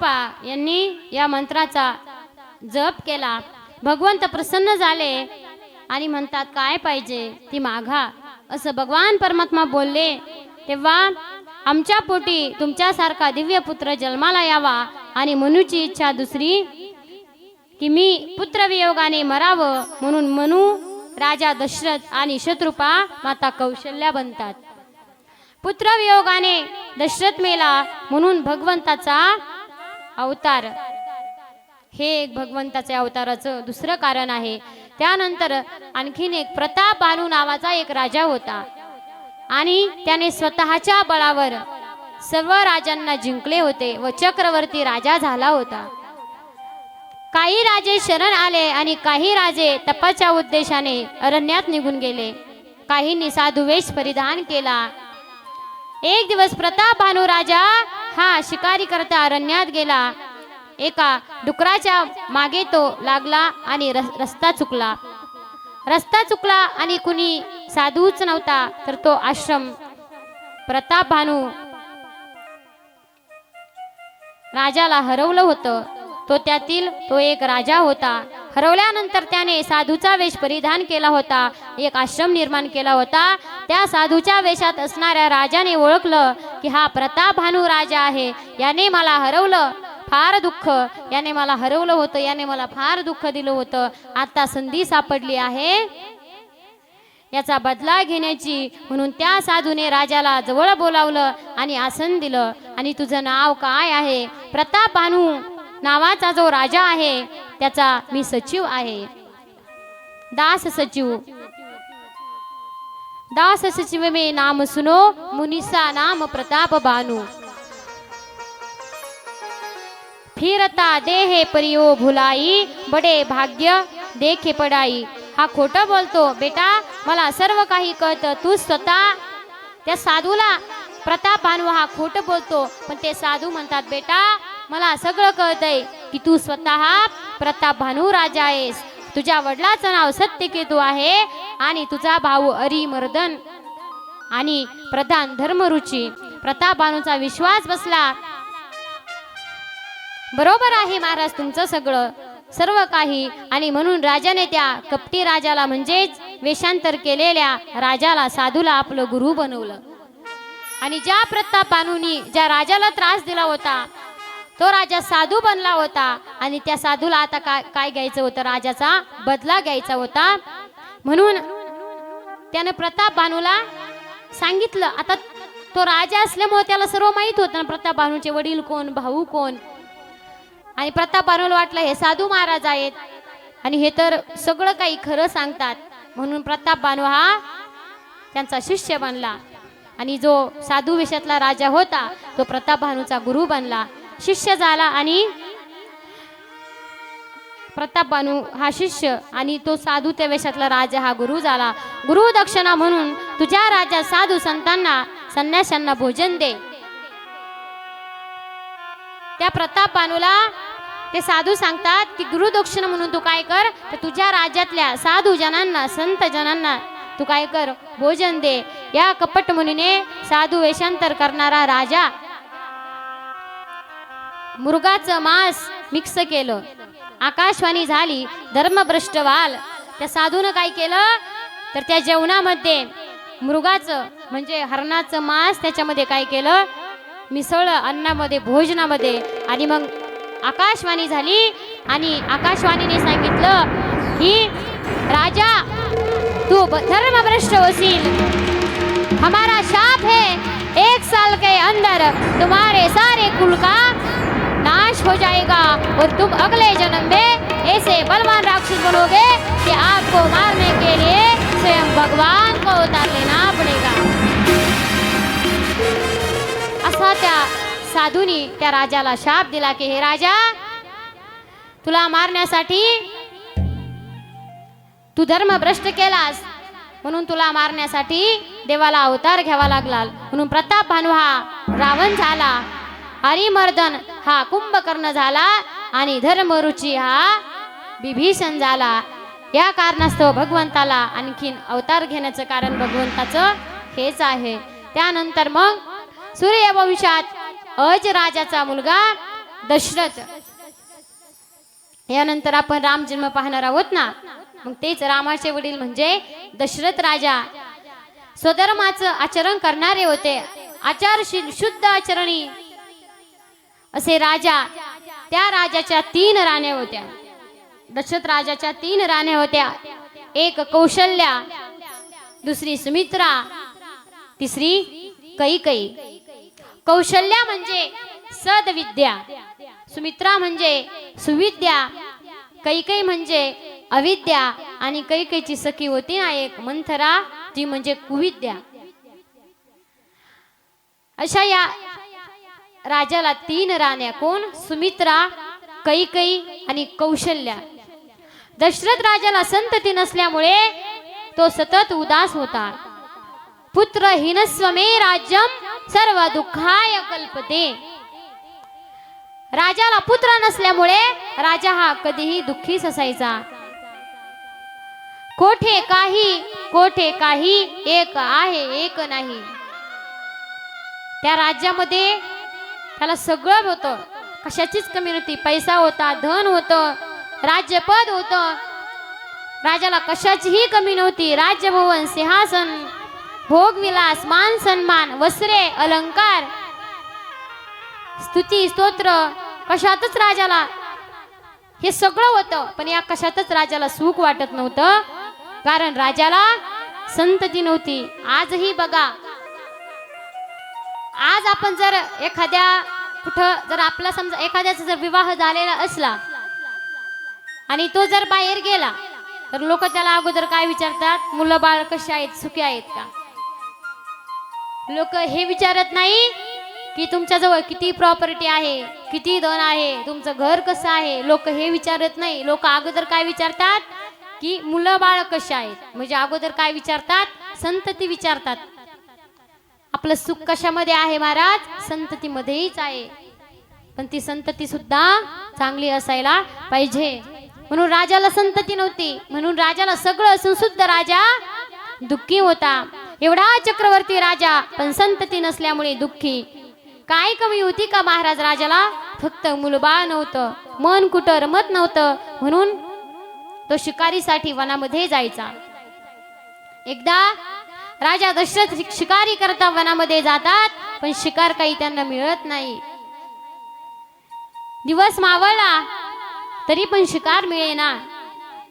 शत्रुपा यांनी या मंत्राचा जप केला. भगवंत प्रसन्न झाले आणि म्हणतात काय पाहिजे ती मागा, असं भगवान परमात्मा बोलले. तेव्हा आमच्या पोटी तुमच्यासारखा दिव्य पुत्र जन्माला यावा आणि मनुची इच्छा दुसरी की मी पुत्रवियोगाने मरावं, म्हणून मनु राजा दशरथ आणि शत्रुपा माता कौशल्या बनतात. पुत्रवियोगाने दशरथ मेला म्हणून भगवंताचा अवतार, हे एक भगवंताच्या अवताराचं दुसरं कारण आहे. त्यानंतर आणखीन एक प्रतापभानू नावाचा एक राजा होता आणि त्याने स्वतःच्या बळावर सर्व राजांना जिंकले होते व चक्रवर्ती राजा झाला होता. काही राजे शरण आले आणि काही राजे तपाच्या उद्देशाने अरण्यात निघून गेले. काहींनी साधू वेश परिधान केला. एक दिवस प्रतापभानू राजा हा शिकारी करता अरण्यात गेला. एका डुकराच्या मागे तो लागला आणि रस्ता चुकला आणि कुणी साधूच नव्हता. तर तो आश्रम प्रतापभानू राजाला हरवलं होतं. तो त्यातील तो एक राजा होता. हरवल्यानंतर त्याने साधूचा वेश परिधान केला होता, एक आश्रम निर्माण केला होता. त्या साधूच्या वेशात असणाऱ्या राजाने ओळखलं की हा प्रतापभानू राजा आहे, याने मला हरवलं, फार दुःख, याने मला हरवलं होतं, याने मला फार दुःख दिलं होतं. आता संधी सापडली आहे याचा बदला घेण्याची, म्हणून त्या साधूने राजाला जवळ बोलावलं आणि आसन दिलं. आणि तुझं नाव काय आहे? प्रतापभानू नावाचा जो राजा आहे त्याचा मी सचिव आहे, दास सचिव में नाम सुनो, मुनिसा नाम प्रतापभानू. फिरता देहे परियो भुलाई, बडे भाग्य देखे पडाई. हा खोटं बोलतो बेटा, मला सर्व काही कळतं. तू स्वतः त्या साधूला प्रतापभानू हा खोटं बोलतो, पण ते साधू म्हणतात बेटा मला सगळं कळतंय की तू स्वतः प्रतापभानू राजा आहेस. तुझ्या वडिलाचं नाव सत्यकेतू आहे आणि तुझा भाऊ अरिमर्दन आणि प्रधान धर्मरुची. प्रतापभानूचा विश्वास बसला. बरोबर आहे महाराज तुमचं सगळं सर्व काही. आणि म्हणून राजाने त्या कपटी राजाला म्हणजेच वेषांतर केलेल्या राजाला साधूला आपलं गुरु बनवलं. आणि ज्या प्रतापभानूनी ज्या राजाला त्रास दिला होता तो राजा साधू बनला होता. आणि त्या साधूला आता काय घ्यायचं होतं? राजाचा बदला घ्यायचा होता. म्हणून त्याने प्रतापभानूला सांगितलं. आता तो राजा असल्यामुळे त्याला सर्व माहित होतं ना, प्रतापभानूचे वडील कोण, भाऊ कोण. आणि प्रतापभानूला वाटलं हे साधू महाराज आहेत आणि हे तर सगळं काही खरं सांगतात. म्हणून प्रतापभानू हा त्यांचा शिष्य बनला. आणि जो साधू वेशातला राजा होता तो प्रतापभानूचा गुरु बनला, शिष्य झाला. आणि प्रतापभानू हा शिष्य आणि तो साधू त्या वेशातला राजा हा गुरु झाला. गुरु दक्षिणा म्हणून तुझ्या राजा साधू संतांना संन्याशांना भोजन दे. त्या प्रतापभानूला ते साधू सांगतात की गुरु दक्षिणा म्हणून तू काय कर, तर तुझ्या राज्यातल्या साधू जनांना संत जनांना तू काय कर, भोजन दे. या कपट मुनीने साधू वेषांतर करणारा राजा मृगाचं मांस मिक्स केलं. आकाशवाणी झाली, धर्मभ्रष्ट व्हाल. त्या साधूनं काय केलं तर त्या जेवणामध्ये मृगाचं म्हणजे हरणाचं मांस त्याच्यामध्ये काय केलं, मिसळलं अन्नामध्ये, भोजनामध्ये. आणि मग आकाशवाणी झाली आणि आकाशवाणीने सांगितलं की राजा तू धर्मभ्रष्ट होशील, हमारा शाप है, 1 साल के अंदर तुम्हारे सारे कुल का नाश हो जाएगा और तुम अगले जन्म में ऐसे बलवान राक्षस बनोगे कि आपको मारने के लिए स्वयं भगवान को उतार लेना पड़ेगा. असा त्या साधूनी त्या राजाला शाप दिला की हे राजा तुला मारण्यासाठी तू धर्मभ्रष्ट केलास म्हणून तुला मारण्यासाठी देवाला अवतार घ्यावा लागला. म्हणून प्रतापभानू हा रावण झाला, अरिमर्दन हा कुंभकर्ण झाला आणि धर्मरुची हा विभीषण झाला. या कारणास्तव भगवंताला आणखीन अवतार घेण्याचं कारण भगवंताचं हेच आहे. त्यानंतर मग सूर्यवंशात अज राजाचा मुलगा दशरथ यानंतर आपण राम जन्म पाहणार आहोत ना, मग तेच रामाचे वडील म्हणजे दशरथ राजा स्वधर्माचं आचरण करणारे होते, आचारशील शुद्ध आचरणी असे राजा. त्या राजाच्या 3 राण्या होत्या. दशरथ राजाच्या 3 राण्या होत्या. एक कौशल्या, दुसरी सुमित्रा, तिसरी कैकेयी. कौशल्या म्हणजे सदविद्या, सुमित्रा म्हणजे सुविद्या, कैकेयी म्हणजे अविद्या आणि कैकेयीची सखी होती ना एक मंथरा, ती म्हणजे कुविद्या. अशा या राजाला 3 राण्या, कोण? सुमित्रा, कैकेयी आणि कौशल्या. दशरथ राजाला संतती नसल्यामुळे तो सतत उदास होता. पुत्र हिनस्व मे राज्यम सर्व दुःखाय कल्पते. राजाला पुत्र नसल्यामुळे राजा हा कधीही दुःखीच असायचा. कोठे काही एक आहे एक नाही. त्या राज्यामध्ये त्याला सगळं होतं, कशाचीच कमी नव्हती. पैसा होता, धन होतं, राज्यपद होतं, राजाला कशाचीही कमी नव्हती. राज्यभवन, सिंहासन, भोगविलास, मान सन्मान, वस्त्रे, अलंकार, स्तुती, स्तोत्र, कशातच राजाला हे सगळं होतं. पण या कशातच राजाला सुख वाटत नव्हतं, कारण राजाला संतती नव्हती. आजही बघा, आज आपण जर एखाद्या कुठं जर आपला समजा एखाद्याचा जर विवाह झालेला असला आणि तो जर बाहेर गेला तर लोक त्याला अगोदर काय विचारतात? मुलं बाळ कशी आहेत, सुखी आहेत का? लोक हे विचारत नाही की तुमच्याजवळ किती प्रॉपर्टी आहे, किती धन आहे, तुमचं घर कसं आहे. लोक हे विचारत नाही. लोक अगोदर काय विचारतात की मुलं बाळ कशी आहेत. म्हणजे अगोदर काय विचारतात? संतती विचारतात. आपलं सुख कशामध्ये आहे महाराज? संततीमध्येच आहे. पण ती संतती सुद्धा चांगली असायला पाहिजे. म्हणून राजाला संतती नव्हती, म्हणून राजाला सगळं असून सुद्धा राजा दुःखी होता. एवढा चक्रवर्ती राजा पण संतती नसल्यामुळे दुःखी. काय कमी होती का महाराज राजाला? फक्त मुलबाळ नव्हतं, मन कुठं रमत नव्हतं, म्हणून तो शिकारीसाठी वनामध्ये जायचा. एकदा राजा दशरथ शिकारी करता वनामध्ये जातात, पण शिकार काही त्यांना मिळत नाही. दिवस मावळला तरी पण शिकार मिळेना.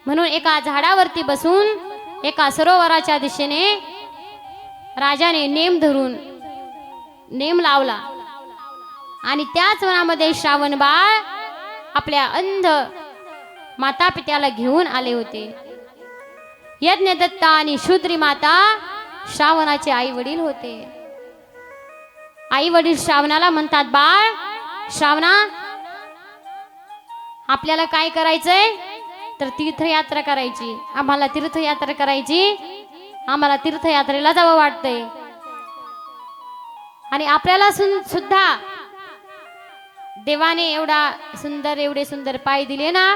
म्हणून एका झाडावरती बसून एका सरोवराच्या दिशेने राजाने नेम धरून नेम लावला आणि त्याच वनामध्ये श्रावण बाळ आपल्या अंध माता पित्याला घेऊन आले होते. यज्ञदत्ता आणि शूद्री माता श्रावणाचे आई वडील होते. आई वडील श्रावणाला म्हणतात, बाळ श्रावणा, आपल्याला काय करायचंय? तर तीर्थयात्रा करायची. आम्हाला तीर्थयात्रा करायची, आम्हाला तीर्थयात्रेला जावं वाटतंय. आणि आपल्याला सुद्धा देवाने एवढे सुंदर पाय दिले ना,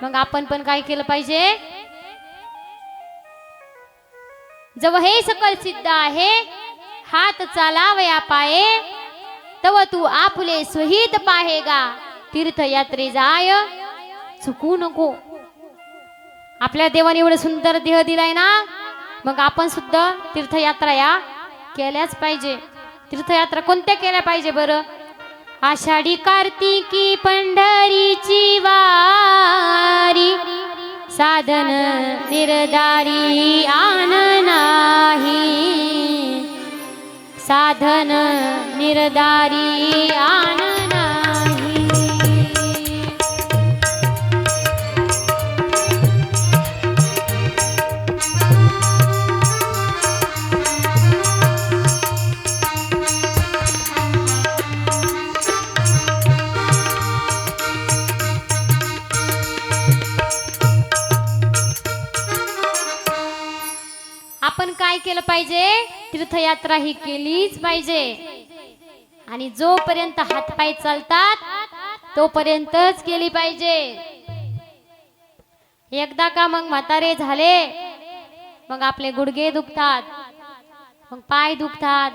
मग आपण पण काय केलं पाहिजे? जव हे सकल सिद्ध आहे, हात चालावया पाये, तव तू आपुले स्वहित पाहेगा, तीर्थयात्रे जाय चुकू नको. आपल्या देवाने एवढं सुंदर देह दिलाय ना, मग आपण सुद्धा तीर्थयात्रा या केल्याच पाहिजे. तीर्थयात्रा कोणत्या केल्या पाहिजे बरं? आषाढी कार्तिकी पंढरीची वारी, साधन निर्धारी आन नाही, साधन निर्धारी आन नाही. आपण काय केलं पाहिजे? तीर्थयात्रा ही केलीच पाहिजे. आणि जोपर्यंत हातपाय चालतात तोपर्यंतच केली पाहिजे. एकदा का मग म्हातारे झाले, मग आपले गुडघे दुखतात, मग पाय दुखतात,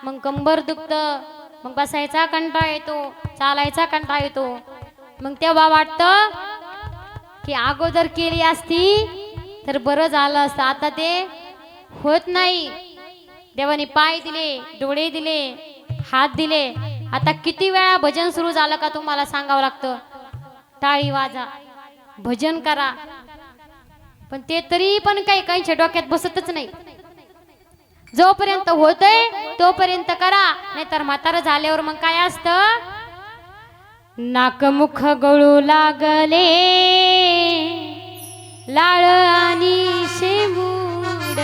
मग कंबर दुखतं, मग बसायचा कंटाळा येतो, चालायचा कंटाळा येतो. मग तेव्हा वाटतं की अगोदर केली असती तर बरं झालं असतं. आता ते होत नाही. देवाने पाय दिले, डोळे दिले, हात दिले. आता किती वेळा भजन सुरू झालं का तुम्हाला सांगावं लागतं, टाळी वाजा, भजन करा. पण ते तरी पण काही काहींच्या डोक्यात बसतच नाही. जोपर्यंत होतंय तोपर्यंत करा, नाहीतर म्हातारं झाल्यावर मग काय असतं, नाकमुख गळू लागले, लाळ आणि शेंबूड,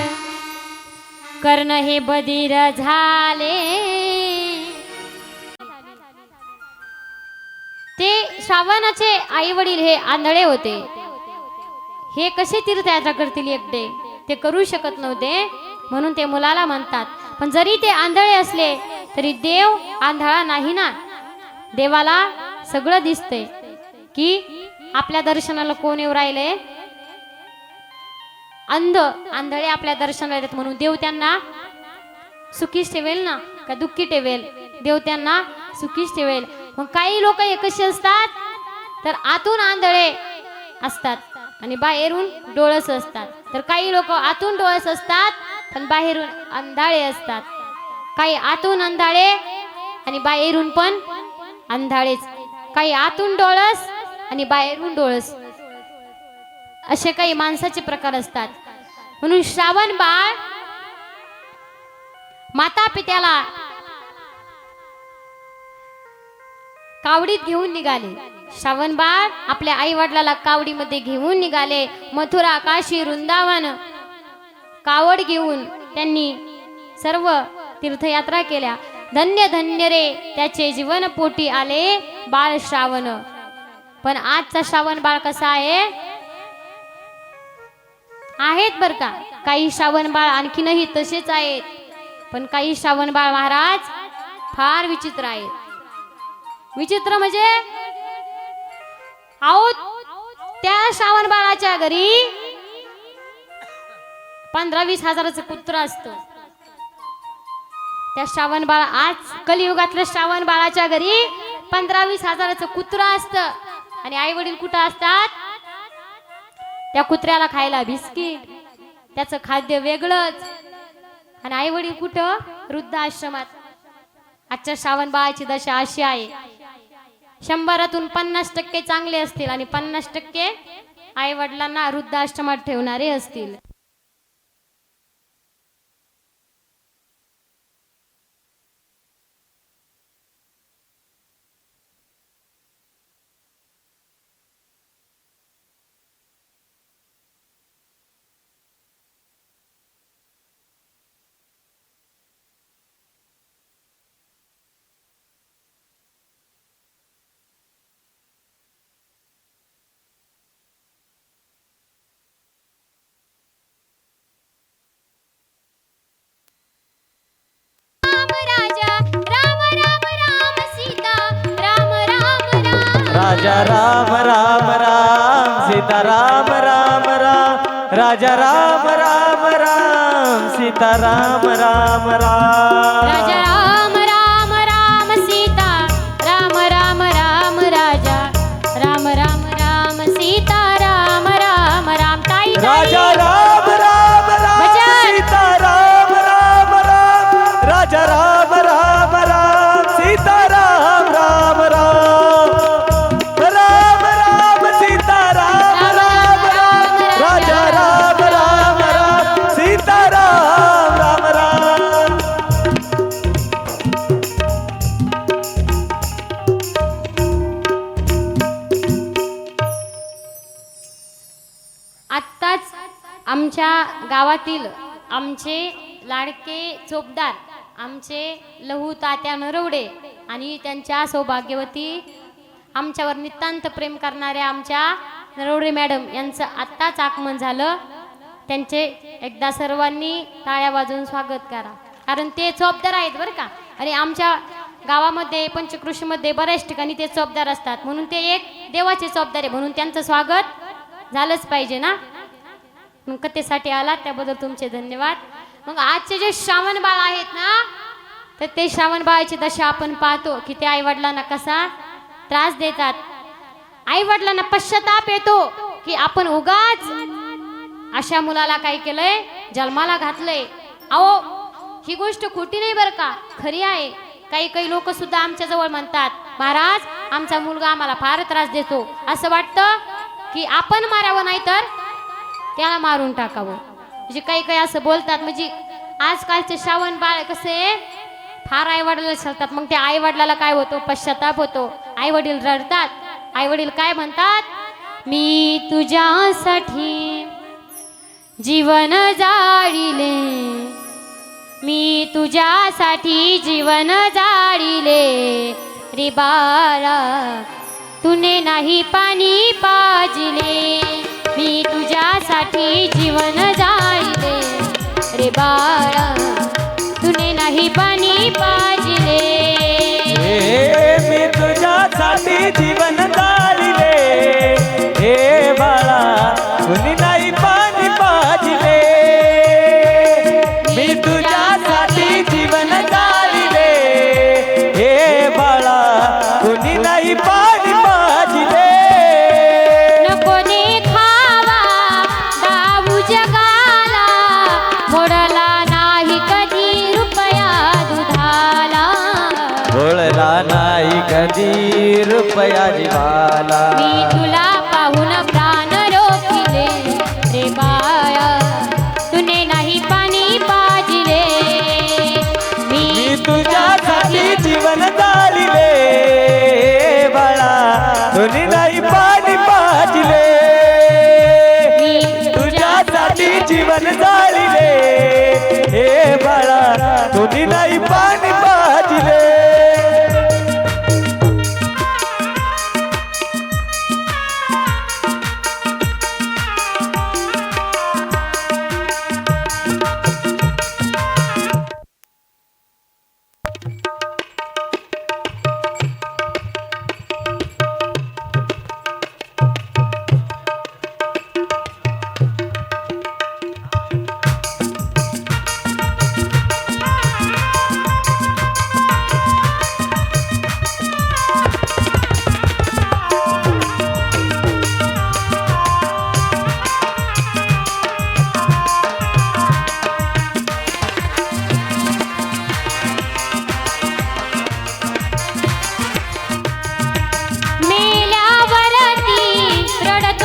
कर्ण हे बधीर झाले. ते श्रावणाचे आई वडील हे आंधळे होते. हे कसे तीर्थयात्रा करतील एकटे, ते करू शकत नव्हते. म्हणून ते मुलाला म्हणतात. पण जरी ते आंधळे असले तरी देव आंधळा नाही ना. देवाला सगळं दिसतंय की आपल्या दर्शनाला कोण येऊ राहिले. आंधळे आपल्या दर्शनाला येतात म्हणून देव त्यांना सुखीच ठेवेल ना, का दुःखी ठेवेल. देव त्यांना सुखीच ठेवेल. मग काही लोक हे कसे असतात, तर आतून आंधळे असतात आणि बाहेरून डोळस असतात. तर काही लोक आतून डोळस असतात पण बाहेरून अंधाळे असतात. काही आतून अंधाळे आणि बाहेरून पण अंधाळेच. काही आतून डोळस आणि बाहेरून डोळस, असे काही माणसाचे प्रकार असतात. म्हणून श्रावण बाळ माता पित्याला कावडीत घेऊन निघाले. श्रावण बाळ आपल्या आई वडिलाला कावडीमध्ये घेऊन निघाले. मथुरा, काशी, वृंदावन कावड घेऊन त्यांनी सर्व तीर्थयात्रा केल्या. धन्य धन्य रे त्याचे जीवन पोटी आले बाळ श्रावण. पण आजचा श्रावण बाळ कसा आहे, आहेत बर का काही श्रावण बाळ आणखीनही तसेच आहेत. पण काही श्रावण बाळ महाराज फार विचित्र आहेत. विचित्र म्हणजे आहो, त्या श्रावण बाळाच्या घरी 15-20 हजाराचं कुत्र असतं. त्या श्रावण बाळ, आज कलियुगातल्या श्रावण बाळाच्या घरी 15-20 हजाराचं कुत्र असतं. आणि आई वडील कुठं असतात, त्या कुत्र्याला खायला बिस्किट, त्याचं खाद्य वेगळंच. आणि आई वडील कुठं, वृद्धाश्रमात. आजच्या श्रावण बाळाची दशा अशी आहे, 100तून 50% चांगले असतील आणि 50% आई वडिलांना वृद्धाश्रमात ठेवणारे असतील. राजा राम राम राम सीता राम राम राम. राजा राम राम राम सीता राम राम राम. राजा राम राम राम सीता राम राम राम. राजा राम राम राम सीता राम राम राम. ताई राजा राम राम राम सीता राम राम राम. राजा राम राम राम सीता राम राम राम. राम राम सीता राम राम राम. राजा राम राम राम सीता राम राम राम. आत्ताच आमच्या गावातील आमचे लाडके चोपदार, आमचे लहू तात्या नरवडे आणि त्यांच्या सौभाग्यवती आमच्यावर नितांत प्रेम करणाऱ्या आमच्या नरवडे मॅडम यांचं आत्ताच आगमन झालं. त्यांचे एकदा सर्वांनी टाळ्या वाजवून स्वागत करा, कारण ते चोपदार आहेत बरं का. आणि आमच्या गावामध्ये पंचकृषीमध्ये बऱ्याच ठिकाणी ते चोपदार असतात, म्हणून ते एक देवाचे चोपदार आहे, म्हणून त्यांचं स्वागत झालंच पाहिजे ना. मग कथेसाठी आलात त्याबद्दल तुमचे धन्यवाद. मग आजचे जे श्रावण बाळ आहेत ना, तर ते श्रावण बाळाची दशा आपण पाहतो की ते आई वडिलांना कसा त्रास देतात. आई वडिलांना पश्चाताप येतो की आपण उगाच अशा मुलाला काय केलंय, जन्माला घातलंय. अहो ही गोष्ट खोटी नाही बरं का, खरी आहे. काही काही लोक सुद्धा आमच्या जवळ म्हणतात, महाराज आमचा मुलगा आम्हाला फार त्रास देतो. असं वाटतं की आपण मारावं नाही तर त्याला मारून टाकावं. म्हणजे काही काही असं बोलतात. म्हणजे आजकालचे श्रावण बाळ कसे फार आई वडिलाला चालतात. मग त्या आई वडिलाला काय होतो, पश्चाताप होतो. आई वडील रडतात. आई वडील काय म्हणतात, मी तुझ्यासाठी जीवन जाळिले, मी तुझ्यासाठी जीवन जाळिले रे बाळा, तुने नाही पाणी पाजिले, मी तुझ्यासाठी जीवन जाळिले रे बाळा, तुने नाही पाणी पाजिले. मी तुझ्यासाठी जीवन जाळिले हे बाळा, कुणी नाही पाणी पाजिले. मी तुझ्यासाठी जीवन जाळिले हे बाळा, कुणी नाही पाणी पाजिले. नको ने खावा दाऊ जगाला, मोडला नाही कधी रुपया दुधाला, बोलला नाही कधी रुपया जीवाला. मी तुला पाहून प्राण रोखिले रे बाळा, तुने नाही पाणी पाजिले. मी तुझ्यासाठी जीवन जाळिले बाळा, तुनी नाही पाणी पाजिले. मी तुझ्यासाठी जीवन जाळिले हे बाळा, तुनी नाही पाणी पाजिले.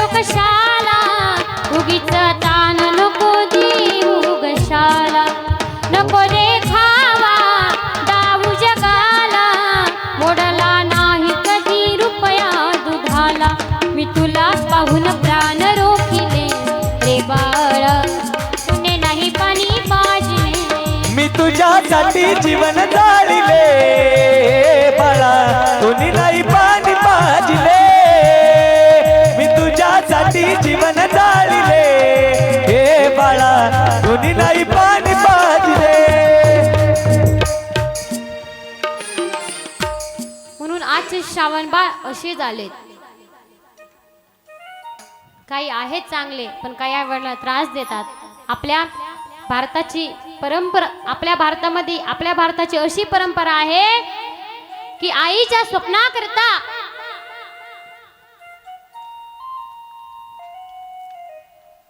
कशाला उगीच तान नको देऊ गशाला, नको रे खावा दाऊ जगाला, मोडला नाही कधी रुपया दुधाला. मी तुला पाहून प्राण रोखिले रे बाळा, तुने नाही पाणी पाजिले. मी तुझ्यासाठी जीवन जाळिले बाळा, तुनी नाही पाणी पाजिले. मी तुझ्यासाठी जीवन जाळिले हे बाळा, तुनी नाही पाणी पाजिले. म्हणून आजचे श्रावण बाळ असे झालेत. काही आहेत चांगले, पण काही आई-वडिलांना त्रास देतात. आपल्या भारताची परंपरा, आपल्या भारतामध्ये, आपल्या भारताची अशी परंपरा आहे की आईच्या स्वप्नाकरता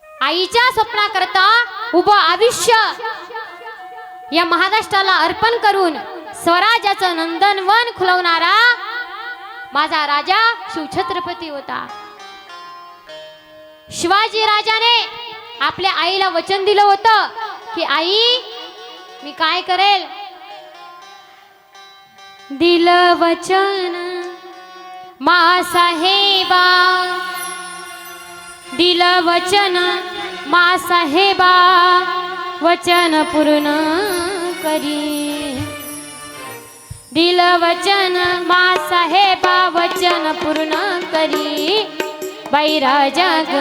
आईच्या स्वप्नाकरता उभं आयुष्य या महाराष्ट्राला अर्पण करून स्वराज्याचं नंदनवन खुलवणारा माझा राजा शिवछत्रपती होता. शिवाजी राजाने आपल्या आईला वचन दिलं होतं की आई मी काय करेल, दिलं वचन मा साहेबा, दिलं वचन मा साहेबा, वचन पूर्ण करी. दिलं वचन मा साहेबा, वचन पूर्ण करी. बाई राजा ग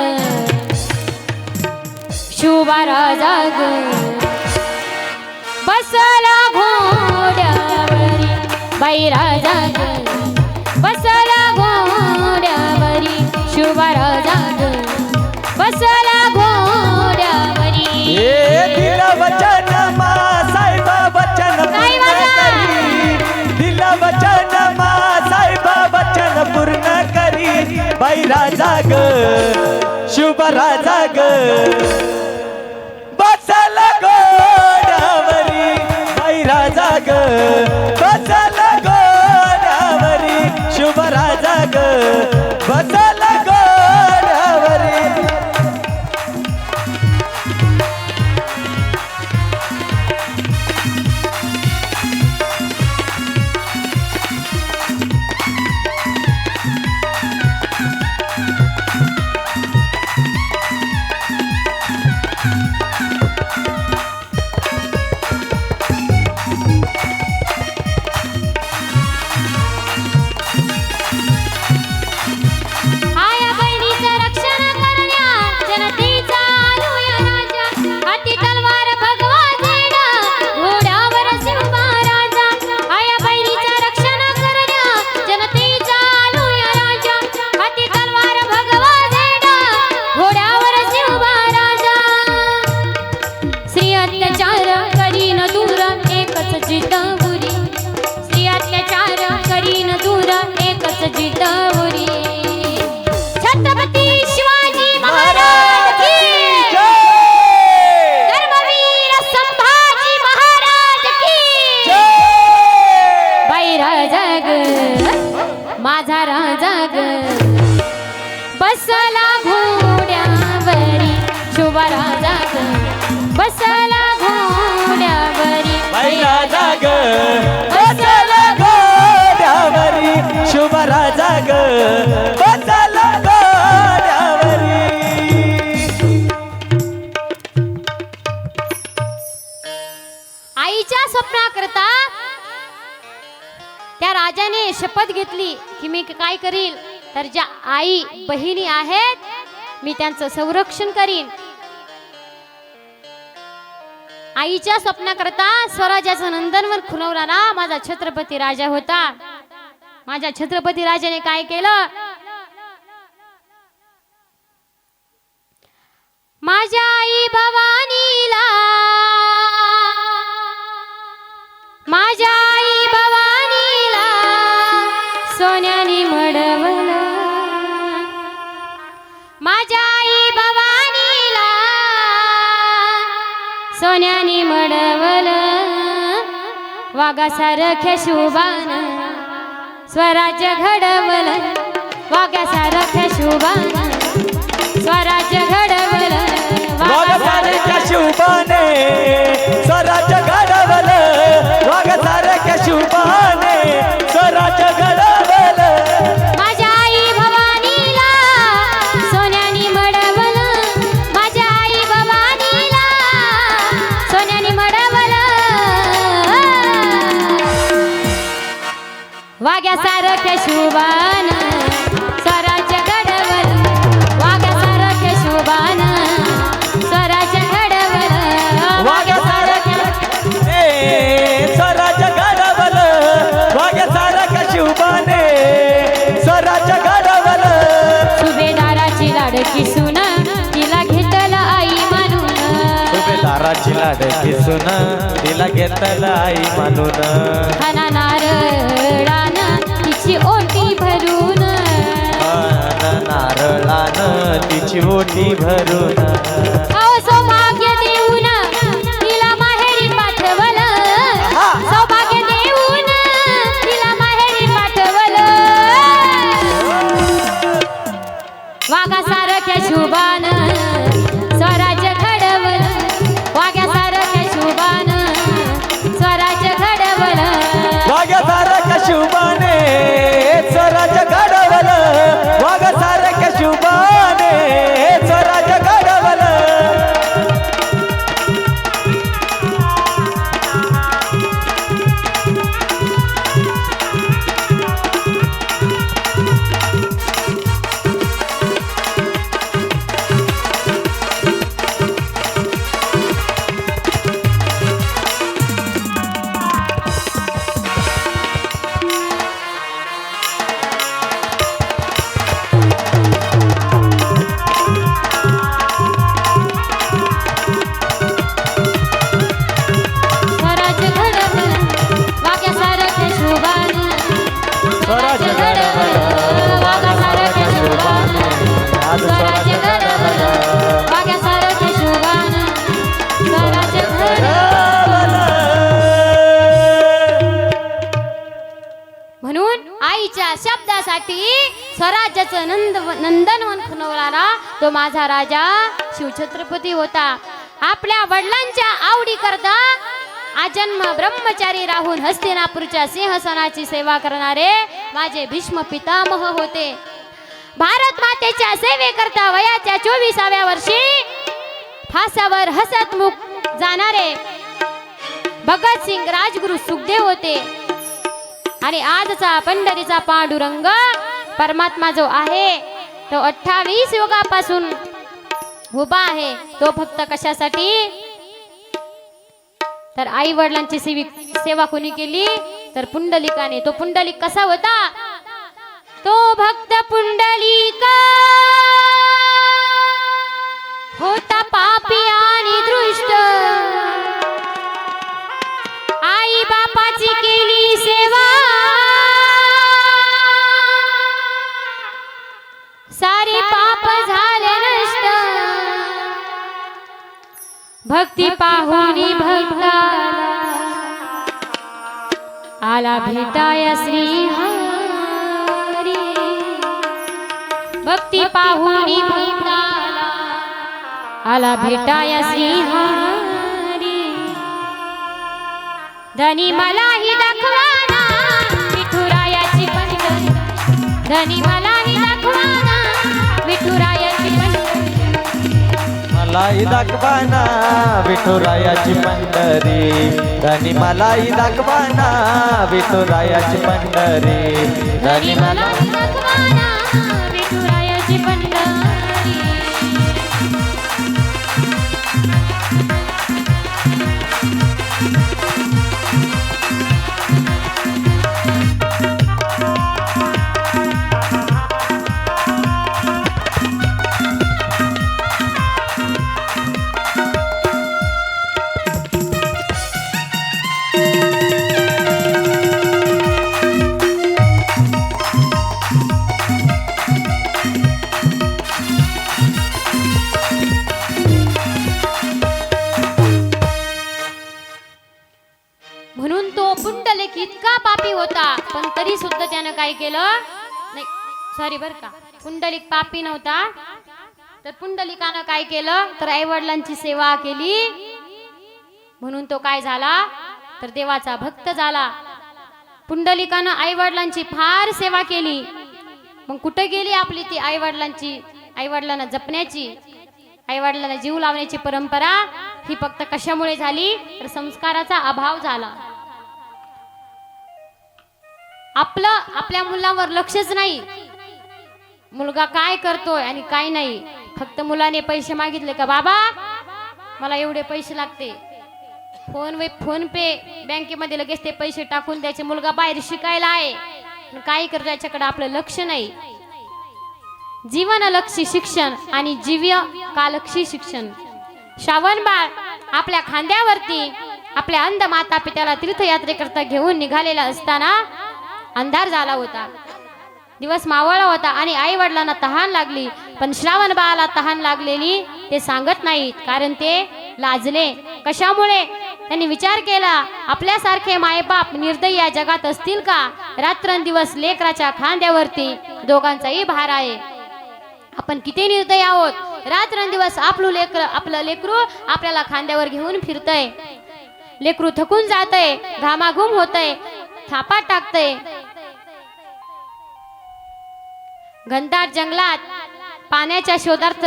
शिवबा राजा ग बसला घोड्यावरी. बाई राजा ग बसला घोड्यावरी. शिवबा राजा ग बसला घोड्यावरी. दिलं वचन मा साहेबा, वचन पूर्ण करी. राजा ग शुभ राजा ग बसला घोड्यावरी बाई राजा ग बसला घोड्यावरी शुभ राजा ग बसला घोड्यावरी आया बहिणीचं रक्षण करण्या जनतेचा आलोया राजा हाती तलवार भगवा झेंडा घोड्यावर शिवबा राजा आया बहिणीचं रक्षण करण्या जनतेचा आलोया राजा हाती तलवार भगवा झेंडा घोड्यावर शिवबा राजा श्री अत्याचार करीन दूर एकच जिद्दपुरी श्री अत्याचार करीन दूर एकच जिद्दपुरी छत्रपती शिवाजी महाराज की धर्मवीर संभाजी महाराज की बाई राजा ग माझा राजा ग बसला घोड्यावरी शुभ राजा ग बसला घोड्यावरी बाई राजा ग बसला घोड्यावरी शुभ राजा ग बसला घोड्यावरी आईच्या स्वप्नाकरता त्या राजाने शपथ घेतली की मी काय करील तर ज्या आई बहिणी आहेत मी त्यांचं संरक्षण करीन आईच्या स्वप्नाकरता स्वराज्याचं नंदनवन खुलवणारा माझा छत्रपती राजा होता माझ्या छत्रपती राजाने काय केलं माझ्या आई भवानीला माझ्या आई भवानीला सोन्याने मडवलं माझ्या आई भवानीला सोन्याने मडवलं वाघासारख्या शुभान स्वराज्य घडवलं वाघासारख्या शुभान स्वराज्य घडवलं वाघसारख्या शुभाने स्वराज्य घडवलं वाघसारख्या शुभाने स्वराज्य घडवलं माझ्या आई भवानीला सोन्याने मडवलं माझ्या आई भवानीला सोन्याने मडवलं वाघ्यासारख्या शुभान स्वराज्य घडवलं वाघ्यासारख्या शुभान स्वराज्य घडवलं वाघसारख्या स्वराज्य घडवलं वाघसारख्या शुभाने स्वराज्य घडवलं सुभेदाराची लाडकी सुन तिला घेतलं आई मानून सुभेदाराची लाडकी सुन तिला घेतलं आई मानून खाना नारळानं तिची ओटी भरून नारळानं तिची ओटी भरून अहो सौभाग्य देऊन तिला माहेरी पाठवलं सौभाग्य देऊन तिला माहेरी पाठवलं वाघासारख्या शुभान स्वराज्य घडवलं वाघासारख्या शुभान स्वराज्य घडवलं वाघसारख्या शुभाने स्वराज्य घडवलं वाघसारख्या शुभाने स्वराज्य घडवलं करण्यासाठी स्वराज्याचं नंदनवन खुणवणारा तो माझा राजा शिवछत्रपती होता. आपल्या वडिलांच्या आवडी करता आजन्म ब्रह्मचारी राहून हस्तिनापूरच्या सिंहासनाची सेवा करणारे माझे भीष्म पितामह होते. भारत मातेच्या सेवेकरता वयाच्या 24व्या वर्षी फासावर हसतमुख जाणारे भगतसिंग राजगुरु सुखदेव होते. आणि आजचा पंढरीचा पांडुरंग परमात्मा जो आहे तो 28 युगापासून उभा आहे. तो फक्त कशासाठी? तर आई वडिलांची सेवा कोणी केली? तर पुंडलिकाने. तो पुंडलिक कसा होता? तो भक्त पुंडलिक होता पापी आणि दृष्ट. आई बापाची केली सेवा सारे पाप झाले नष्ट. भक्ती पाहुनी भक्ताला आला भेटाया श्री हरी. भक्ती पाहुनी भक्ताला आला भेटाया श्री हरी. धनी मलाही दाखवाना विठुरायाची पंढरी. धनी मलाही दाखवाना विठुरायाची पंढरी. मलाही दाखवाना विठुरायाची पंढरी. धनी मलाही दाखवाना विठुरायाची पंढरी. धनी मलाही दाखवाना विठुरायाची पंढरी. म्हणून तो पुंडलिक इतका पापी होता, पण तरी सुद्धा त्यानं काय केलं नाही. सॉरी बर का, पुंडलिक पापी नव्हता. तर पुंडलिकानं काय केलं? तर आई वडिलांची सेवा केली. म्हणून तो काय झाला? तर देवाचा भक्त झाला. पुंडलिकानं आई वडिलांची फार सेवा केली. मग कुठे गेली आपली ती आई वडिलांची, आई वडिलांना जपण्याची, आई वडिलांना जीव लावण्याची परंपरा? ही फक्त कशामुळे झाली? तर संस्काराचा अभाव झाला. आपल्या मुलावर लक्षच नाही. मुलगा काय करतोय आणि काय नाही. फक्त मुलाने पैसे मागितले का, बाबा मला एवढे पैसे लागते, फोन पे बँकेमध्ये लगेच ते पैसे टाकून द्यायचे. मुलगा बाहेर शिकायला आहे, काय करतो याच्याकडे आपलं लक्ष नाही. जीवनलक्षी शिक्षण आणि जीव्य कालक्षी शिक्षण. श्रावण बाळ आपल्या खांद्यावरती आपल्या अंध माता पित्याला तीर्थयात्रेकरता घेऊन निघालेला असताना अंधार झाला होता. दिवस मावळला होता आणि आई वडिलांना तहान लागली. पण श्रावण बाळाला तहान लागलेली ते सांगत नाहीत, कारण ते लाजले. कशामुळे? त्यांनी विचार केला, आपल्यासारखे मायबाप निर्दयी या जगात असतील का? रात्रंदिवस लेकराच्या खांद्यावरती दोघांचाही भार आहे. आपण किती निर्दयी आहोत. रात्रंदिवस आपलं लेकरू आपल्याला खांद्यावर घेऊन फिरतय. लेकरू थकून जातय, घामाघूम होतय, थापा टाकतय. घनदाट जंगलात पाण्याच्या शोधार्थ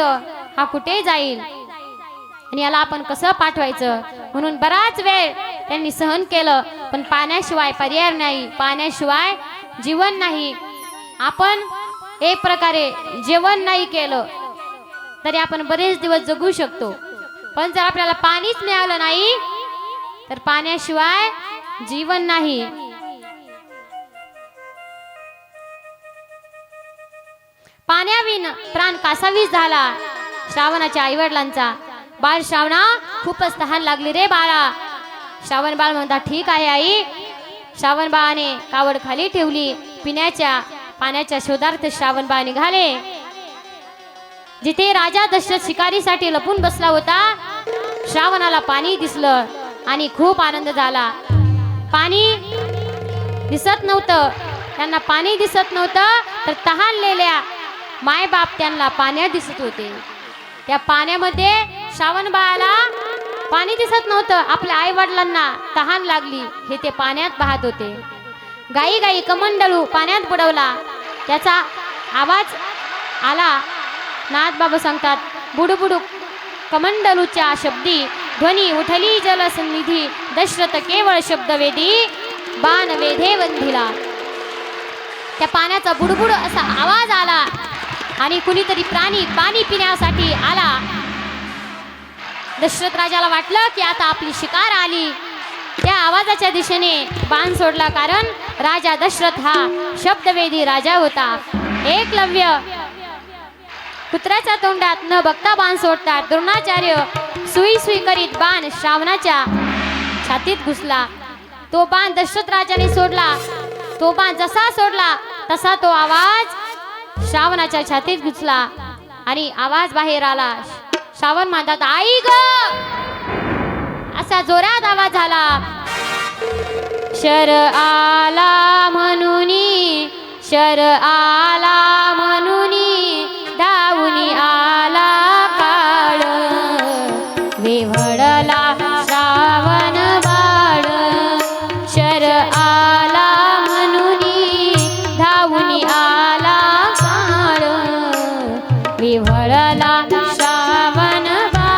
हा कुठे जाईल आणि याला आपण कसं पाठवायचं? म्हणून बराच वेळ त्यांनी सहन केलं, पण पाण्याशिवाय पर्याय नाही, पाण्याशिवाय जीवन नाही. आपण एक प्रकारे जेवण नाही केलं तरी आपण बरेच दिवस जगू शकतो, पण जर आपल्याला पाणीच मिळालं नाही तर पाण्याशिवाय जीवन नाही. पाण्याविन प्राण कासावीस झाला श्रावणाच्या आईवडिलांचा. बाळ श्रावणा, खूपच तहान लागली रे बाळा. श्रावण बाळ म्हणता, ठीक आहे आई. श्रावण बाळाने कावड खाली ठेवली. पिण्याच्या पाण्याच्या शोधार्थ श्रावण बाळ निघाले. जिथे राजा दशरथ शिकारीसाठी लपून बसला होता, श्रावणाला पाणी दिसलं आणि खूप आनंद झाला. पाणी दिसत नव्हतं त्यांना पाणी दिसत नव्हतं, तर तहानलेल्या मायबाप त्यांना पाण्यात दिसत होते. त्या पाण्यामध्ये श्रावण बाळाला पाणी दिसत नव्हतं. आपल्या आई वडिलांना तहान लागली हे ते पाण्यात पाहत होते. गाई गाई कमंडलू पाण्यात बुडवला. त्याचा आवाज आला. नाथबाबा सांगतात, बुडुबुडू कमंडलूच्या शब्दी ध्वनी उठली जलसन्निधी, दशरथ केवळ शब्दवेदी बाण वेधे वंधिला. त्या पाण्याचा बुडबुड असा आवाज आला आणि कुणीतरी प्राणी पाणी पिण्यासाठी आला. दशरथ राजाला वाटलं की आता आपली शिकार आली. त्या आवाजाच्या दिशेने बाण सोडला, कारण राजा दशरथ हा शब्दवेदी राजा होता. एकलव्य कुत्र्याच्या तोंडात न बघता बाण सोडतात. द्रोणाचार्य सुई सुई करीत बाण श्रावणाच्या छातीत घुसला. तो बाण दशरथ राजाने सोडला. तो बाण जसा सोडला तसा तो आवाज श्रावणाच्या छातीत घुसला आणि आवाज बाहेर आला. श्रावण म्हणतात, आई ग, असा जोरात आवाज झाला. शर आला म्हणुनी, शर आला म्हणुनी, धावुनी आला काळ, विव्हळला श्रावण बाळ. शर आला म्हणुनी, धावुनी आला काळ, विव्हळला श्रावण बाळ.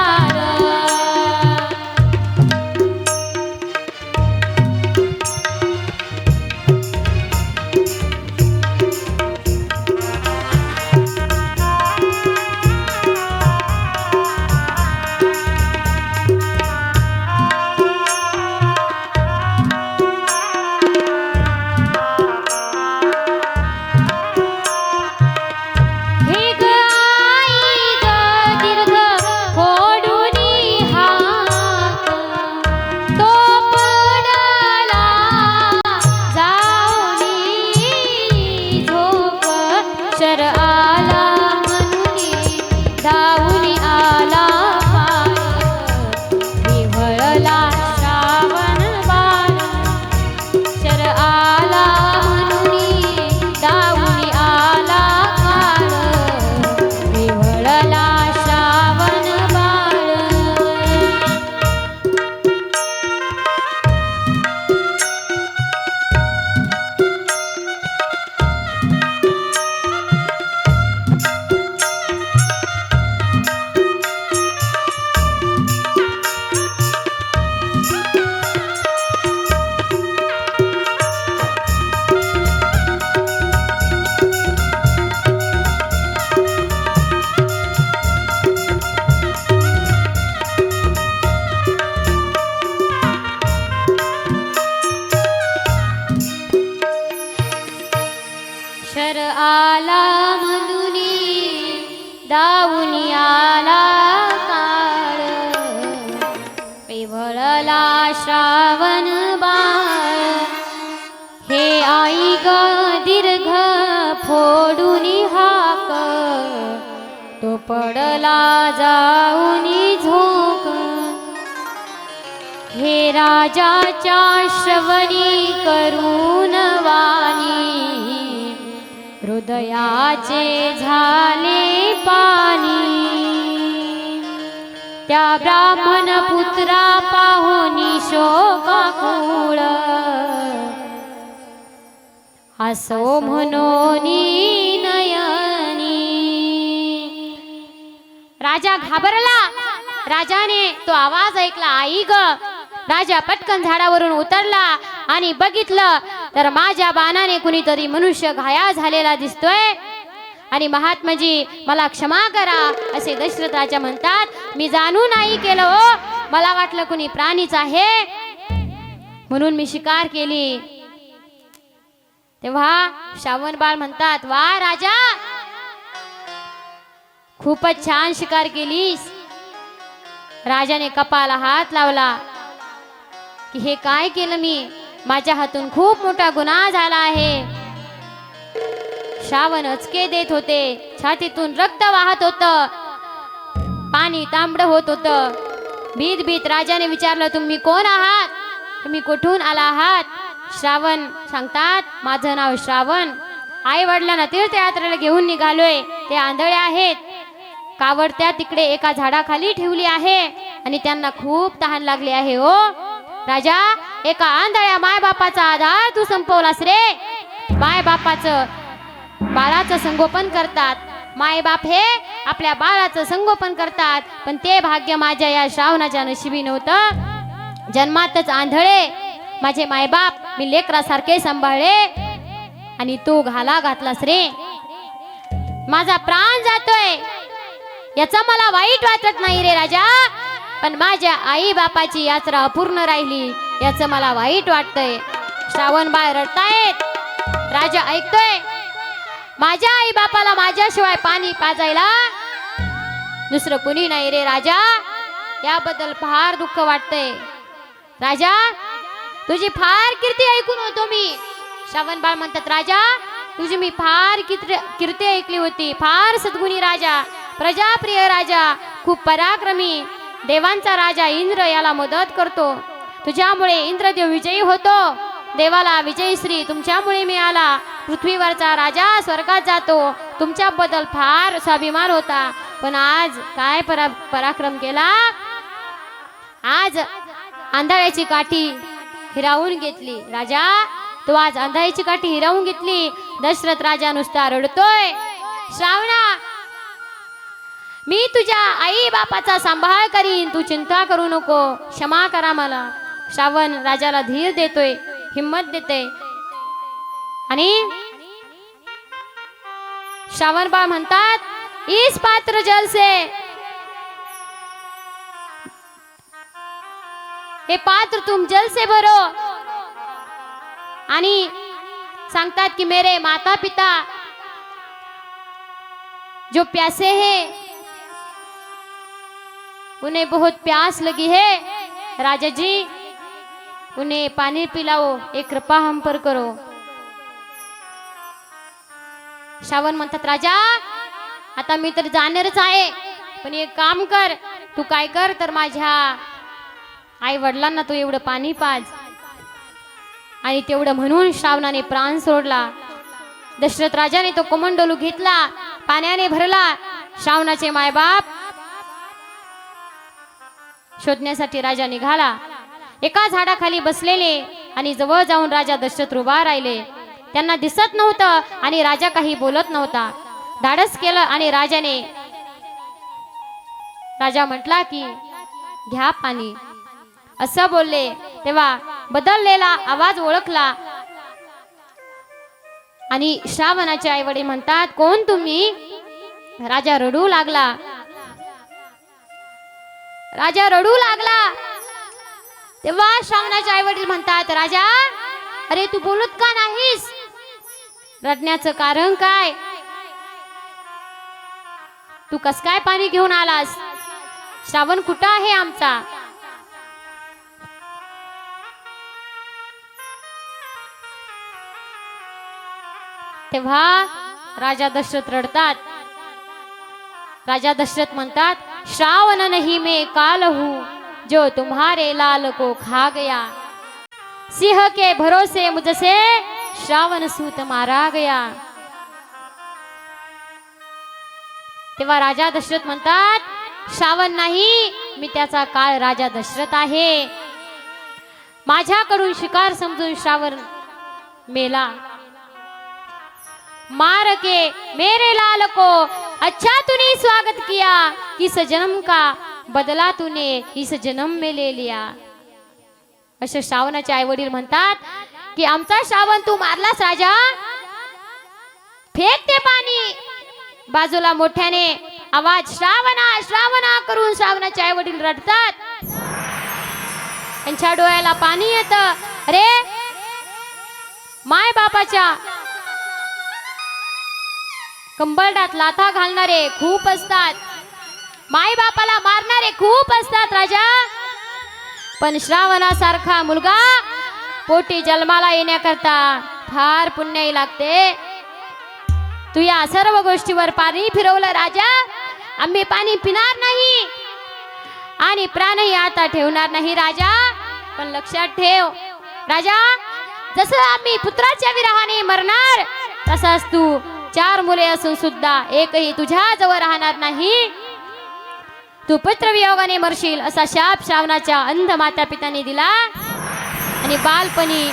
शर आला म्हणुनी, धावुनी आला काळ, विव्हळला श्रावण बाळ. हे आई ग दीर्घ फोडुनी हाक, तो पडला जाऊनी झोक. हे राजाच्या श्रवणी करून वाणी, हृदयाचे झाले पाणी. त्या ब्राह्मण पुत्रा पाहुनी शोकाकुळ, हसो म्हणोनी नयनी. राजा घाबरला. राजाने तो आवाज ऐकला, आई ग. राजा पटकन झाडावरून उतरला आणि बघितलं तर माझ्या बाणाने कुणीतरी मनुष्य घायाळ झालेला दिसतोय. आणि महात्माजी मला क्षमा करा असे दशरथ राजा म्हणतात. मी जाणून नाही केलं हो, मला वाटलं कुणी प्राणीच आहे म्हणून मी शिकार केली. तेव्हा श्रावण बाळ म्हणतात, वा राजा, खूपच छान शिकार केलीस. राजाने कपाला हात लावला की हे काय केलं मी, माझ्या हातून खूप मोठा गुन्हा झाला आहे. श्रावण अचके देत होते, छातीतून रक्त वाहत होतं, पाणी तांबडं होत होतं. भीत भीत राजाने विचारलं, तुम्ही कोण आहात, तुम्ही कुठून आला आहात. श्रावण सांगतात, माझं नाव श्रावण, आई वडिलांना तीर्थयात्रेला घेऊन निघालोय. ते आंधळे आहेत. कावड त्या तिकडे एका झाडाखाली ठेवली आहे आणि त्यांना खूप तहान लागली आहे. हो राजा, एका आंधळ्या मायबापाचा आधार तू संपवलास रे. मायबापाचं बाळाचं संगोपन करतात. मायबाप हे आपल्या बाळाचं संगोपन करतात, पण ते भाग्य माझ्या या श्रावणाच्या नशिबी नव्हतं. जन्मातच आंधळे माझे मायबाप मी लेकरासारखे सांभाळले आणि तू घाला घातलास रे. माझा प्राण जातोय याचा मला वाईट वाटत नाही रे राजा, पण माझ्या आई बापाची यात्रा अपूर्ण राहिली याचं मला वाईट वाटतंय. श्रावण बाळ रडतायत. राजा ऐकतोय. माझ्या आई बापाला माझ्याशिवाय पाणी पाजायला दुसरं कुणी नाही रे राजा, याबद्दल फार दुःख वाटतंय. राजा, तुझी फार कीर्ती ऐकून होतो मी. श्रावण बाळ म्हणतात, राजा तुझी मी फार कीर्ती ऐकली होती. फार सद्गुणी राजा, प्रजाप्रिय राजा, खूप पराक्रमी, देवांचा राजा इंद्र याला मदत करतो. तुझ्यामुळे इंद्रदेव विजयी होतो. देवाला विजयी श्री तुमच्यामुळे मिळाला. पृथ्वीवरचा राजा स्वर्गात जातो. तुमच्याबद्दल फार स्वाभिमान होता, पण आज काय पराक्रम केला. आज आंधळ्याची काठी हिरावून घेतली. राजा, तू आज आंधळ्याची काठी हिरावून घेतली. दशरथ राजा नुसता रडतोय. श्रावणा, मी तुझ्या आई बापाचा सांभाळ करीन, तू चिंता करू नको, क्षमा करा मला. श्रावण राजाला धीर देतोय, हिम्मत देते. आणि श्रावण बाळ म्हणतात, इस पात्र जल से, हे पात्र तुम जल से भरो. आणि सांगतात की मेरे माता पिता जो प्यासे हैं उन्हें बहुत प्यास लगी है, राजा जी उन्हें पानी पिलाओ, एक कृपा हम पर करो. श्रावण म्हणतात, राजा आता मी तर जाणारच आहे, पण एक काम कर, तू काय कर तर माझ्या आई वडिलांना तू एवढं पाणी पाज. आणि तेवढं म्हणून श्रावणाने प्राण सोडला. दशरथ राजाने तो कमंडलू घेतला, पाण्याने भरला. श्रावणाचे मायबाप शोधण्यासाठी राजा निघाला. एका झाडाखाली बसलेले आणि जवळ जाऊन राजा दशरथ उभा राहिले. त्यांना दिसत नव्हतं आणि राजा काही बोलत नव्हता. धाडस केलं आणि राजा म्हटला की घ्या पाणी, असं बोलले. तेव्हा बदललेला आवाज ओळखला आणि श्रावणाचे आई वडील म्हणतात, कोण तुम्ही. राजा रडू लागला. राजा रडू लागला. तेव्हा श्रावणाचे आई वडील म्हणतात, राजा अरे तू बोलत का नाहीस, रडण्याचं कारण काय, तू कस काय पाणी घेऊन आलास, श्रावण कुठं आहे आमचा. तेव्हा राजा दशरथ रडतात. राजा दशरथ म्हणतात, श्रावण नहीं मैं काल हूँ जो तुम्हारे लाल को खा गया, सिंह के भरोसे मुझसे श्रावण सूत मारा गया. तेव्हा राजा दशरथ म्हणतात, श्रावण नाही, मी त्याचा काळ राजा दशरथ आहे. माझ्याकडून शिकार समजून श्रावण मेला. मार के मेरे लाल को अच्छा तूने स्वागत किया, किस जन्म का बदला तूने इस जन्म में ले लिया. असे श्रावणाचे आई वडील म्हणतात की आमचा श्रावण तू मारलास राजा, फेक ते पाणी. बाजूला मोठ्याने आवाज श्रावणा श्रावणा करून श्रावणाचे आई वडील रडतात. त्यांच्या डोळ्याला पाणी येतं. अरे माय बापाच्या कंबरडात लाथा घालणारे खूप असतात, माय बापाला मारणारे खूप असतात राजा, पण श्रावणासारखा मुलगा पोटी जन्माला येण्याकरता फार पुण्य लागते. तू या सर्व गोष्टीवर पाणी फिरवलं राजा, आम्ही पाणी पिणार नाही आणि प्राणही आता ठेवणार नाही राजा. पण लक्षात ठेव राजा, जसं आम्ही पुत्राच्या विरहाने मरणार तसाच तू 4 मुले असून सुद्धा एकही तुझ्या जवळ राहणार नाही, तू पुत्रवियोगाने मरशील असा शाप श्रावणाच्या अंध माता पित्याने दिला आणि बालपणी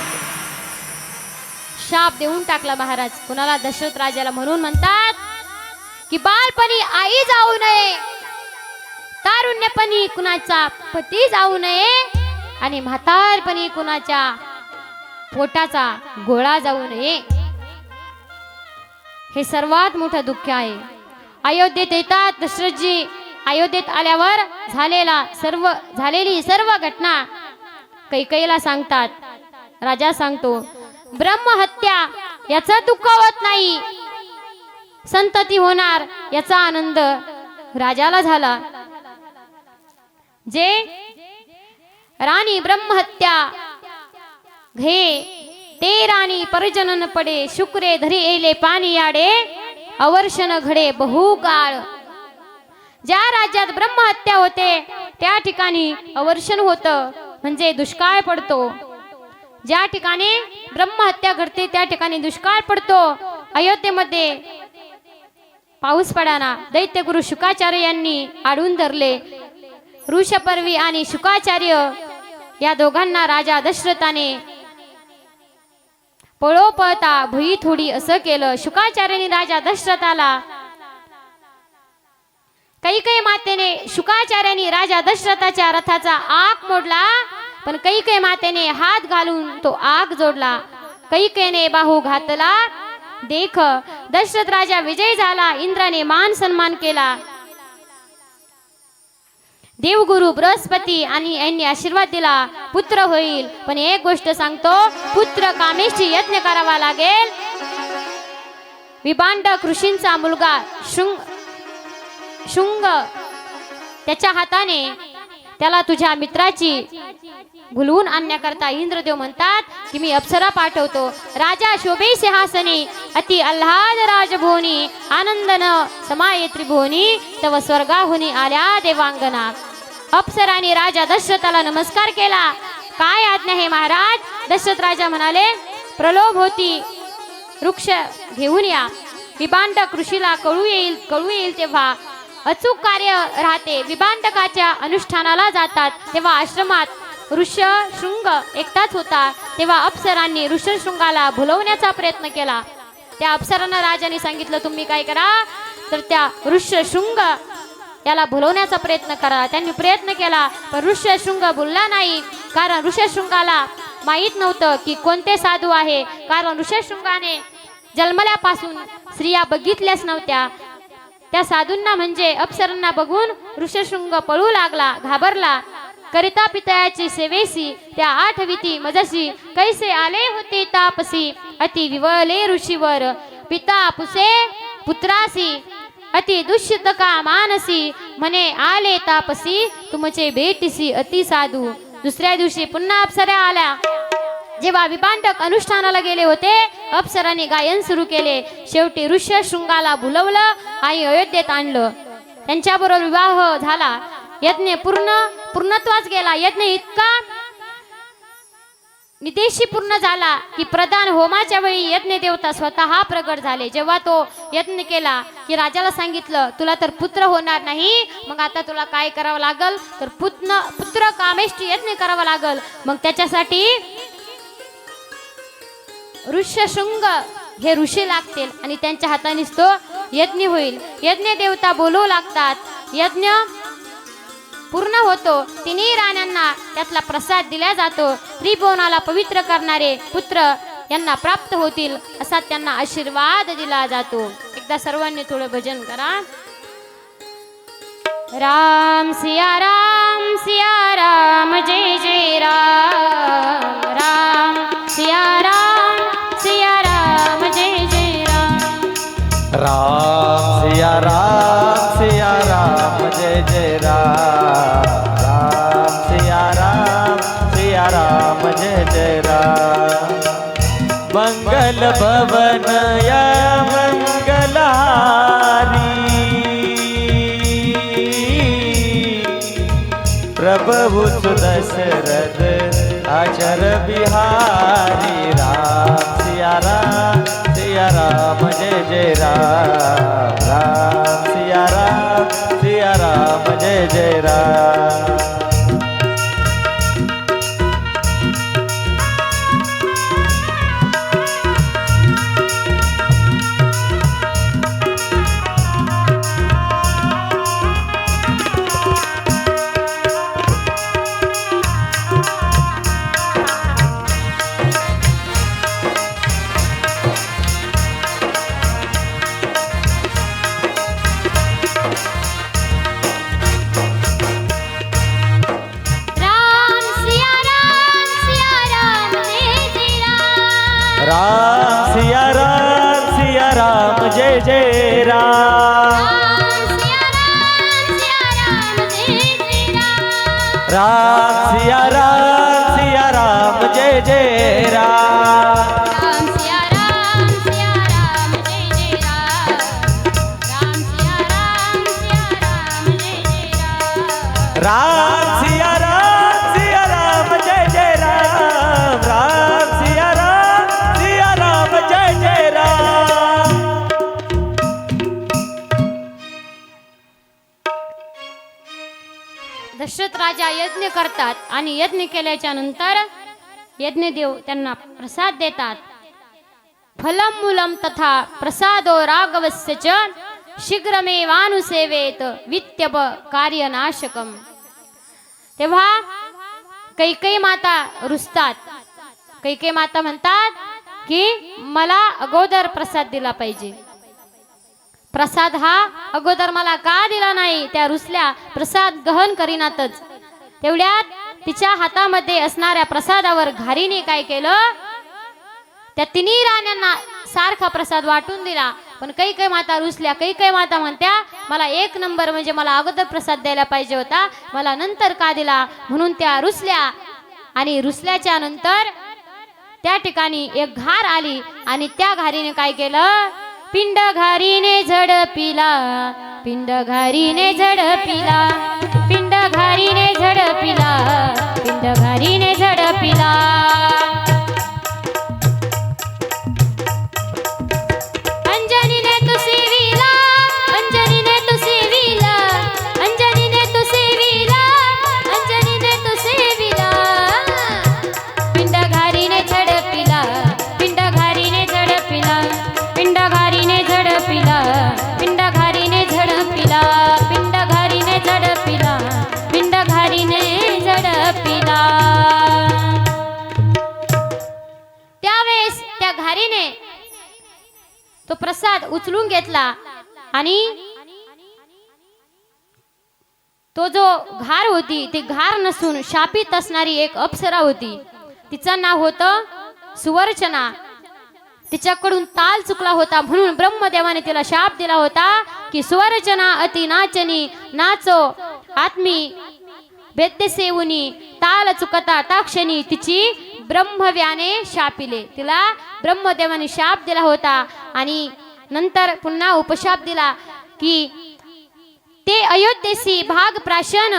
शाप देऊन टाकला महाराज. कुणाला? दशरथ राजाला. म्हणून म्हणतात की बालपणी आई जाऊ नये, तारुण्यपणी कुणाचा पती जाऊ नये आणि म्हातारपणी कुणाच्या पोटाचा गोळा जाऊ नये. हे सर्वात मोठं दुःख आहे. अयोध्येत येतात दशरथजी. अयोध्येत आल्यावर झालेली सर्व घटना कैकेयीला सांगतात. राजा सांगतो ब्रह्महत्या याचं दुःख होत नाही, संतती होणार याचा आनंद राजाला झाला. जे राणी ब्रह्महत्या घे ते राणी परजनन पडे, शुक्रे धरी येले पाणी याडे, अवर्षण घडे बहुकाळ. ज्या राज्यात ब्रह्महत्या होते त्या ठिकाणी अवर्षण होतं, म्हणजे दुष्काळ पडतो. ज्या ठिकाणी ब्रह्महत्या घडते त्या ठिकाणी दुष्काळ पडतो. अयोध्येमध्ये पाऊस पडाना. दैत्यगुरु शुकाचार्य यांनी आडून धरले. ऋषपर्वी आणि शुकाचार्य या दोघांना राजा दशरथाने पळता भुई थोडी असं केलं. शुकाचार्याने राजा दशरथाला कैकेयी मातेने शुकाचार्याने राजा दशरथाच्या रथाचा आग मोडला, पण कैकेयी मातेने हात घालून तो आग जोडला. कैकेयीने बाहू घातला. देख दशरथ राजा विजय झाला. इंद्राने मान सन्मान केला. देवगुरु बृहस्पती आणि यांनी आशीर्वाद दिला पुत्र होईल. पण एक गोष्ट सांगतो, पुत्र कामेष्ठी यज्ञ करावा लागेल. विभांडक ऋषींचा मुलगा शुंग त्याच्या हाताने त्याला तुझ्या मित्राची भुलवून आणण्याकरता इंद्रदेव म्हणतात की मी अप्सरा पाठवतो. राजा शोभे सिंहासनी अति आल्हाद राजभोनी, आनंदन समाये त्रिभुवनी, तव स्वर्गाहुनी आल्या देवांगना. अप्सराने राजा दशरथाला नमस्कार केला. काय आज्ञा हे महाराज? दशरथ राजा म्हणाले प्रलोभ होती, वृक्ष घेऊन या. विभांडक ऋषीला कळू येईल तेव्हा अचूक कार्य राहते. विभांडकाच्या अनुष्ठानाला जातात तेव्हा आश्रमात ऋषशृंग एकटाच होता. तेव्हा अप्सरांनी ऋषशृंगाला भुलवण्याचा प्रयत्न केला. त्या अप्सरांना राजाने सांगितलं तुम्ही काय करा, तर त्या ऋषशृंग याला भुलवण्याचा प्रयत्न करा. त्यांनी प्रयत्न केला पण ऋषशृंग बोलला नाही, कारण ऋषशृंगाला माहीत नव्हतं की कोणते साधू आहे. कारण ऋषशृंगाने जन्मल्यापासून स्त्रिया बघितल्याच नव्हत्या. त्या साधूंना म्हणजे अप्सरांना बघून ऋषशृंग पळू लागला, घाबरला. करिता पितयाची सेवेसी त्या आठविती मजसी, कैसे आले होते तापसी, अति विवले ऋषीवर. पिता पुसे पुत्रासी, अति दुष्यत का मानसी, म्हणे आले तापसी, तुमचे भेटीसी अति साधू. दुसऱ्या दिवशी पुन्हा अप्सरा आल्या. जेव्हा विभांडक अनुष्ठानाला गेले होते अप्सरांनी गायन सुरू केले. शेवटी ऋषशृंगाला भुलवलं आणि अयोध्येत आणलं. त्यांच्याबरोबर विवाह झाला. यज्ञ पूर्णत्वास गेला. यज्ञ इतका निदेशी पूर्ण झाला की प्रधान होमाच्या वेळी यज्ञ देवता स्वतः प्रगट झाले. जेव्हा तो यज्ञ केला की राजाला सांगितलं तुला तर पुत्र होणार नाही, मग आता तुला काय करावं लागल, तर पुत्र कामेष्ठी यज्ञ करावा लागल. मग त्याच्यासाठी ऋषशृंग हे ऋषी लागतील आणि त्यांच्या हातानेच तो यज्ञ होईल. यज्ञ देवता बोलवू लागतात. यज्ञ पूर्ण होतो. तिन्ही राण्यांना त्यातला प्रसाद दिला जातो. त्रिभुवनाला पवित्र करणारे पुत्र यांना प्राप्त होतील असा त्यांना आशीर्वाद दिला जातो. एकदा सर्वांनी थोडं भजन करा. राम सिया राम जय जय राम. राम सिया राम जय जय राम. राम सिया राम जय जय राम. राम सिया राम जय जय राम. मंगल भवन या मंगलहारी, प्रभु सुदशरथ अचर बिहारी. राम राम सिया राम जय जय राम राम सिया राम जय जय राम राम सिया राम जय जय राम राम सिया राम जय जय राम राम सिया राम जय जय राम राम सिया राम जय जय राम दशरथ राजा यज्ञ करतात आणि यज्ञ केल्याच्या नंतर यज्ञदेव त्यांना प्रसाद देतात. फलम मूलम तथा प्रसादो राघवस्य च शीघ्रमेवानुसेवेत वित्यप कार्यनाशकम. तेव्हा कैकेयी माता रुसतात. कैकेयी माता म्हणतात की मला अगोदर प्रसाद दिला पाहिजे. प्रसाद हा अगोदर मला का दिला नाही. त्या रुसल्या. प्रसाद गहन करीनातच. तेवढ्यात तिच्या हातामध्ये असणाऱ्या प्रसादावर घारीने काय केलं, त्या तिन्ही राण्यांना सारखा प्रसाद वाटून दिला. पण कैकेयी माता रुसल्या. कैकेयी माता म्हणत्या मला एक नंबर म्हणजे मला अगोदर प्रसाद द्यायला पाहिजे होता, मला नंतर का दिला. म्हणून त्या रुसल्या. आणि रुसल्याच्या नंतर त्या ठिकाणी एक घार आली आणि त्या घारीने काय केलं, पिंड घारीने झडपिला, पिंड घारीने झडपिला, पिंड घारीने झडपिला, पिंड घारीने झडपिला. अंजनीने तू सेविला, अंजनीने तू सेविला, अंजनीने तू सेविला, अंजनीने तू सेविला. पिंड घारीने झडपिला, पिंड घारीने झडपिला, पिंड घारीने झडपिला, पिंड घारीने झडपिला, पिंड घारीने झडपिला, पिंड घारीने झडपिला. त्यावेळेस त्या घारीने तो प्रसाद उचलून घेतला आणि तो जो घार होती ती घार नसून शापित असणारी एक अप्सरा होती. तिचं नाव होतं सुवर्चना. तिच्याकडून ताल चुकला होता म्हणून ब्रह्मदेवाने तिला शाप दिला होता की सुवर्चना अति नाचनी नाचो आत्मी वेद्य सेवुनी ताल चुकता ताक्षणी. तिची ब्रह्मव्याने शापिले. तिला ब्रह्मदेवाने शाप दिला होता आणि नंतर पुन्हा उपशाप दिला की ते अयोध्येसी भाग प्राशन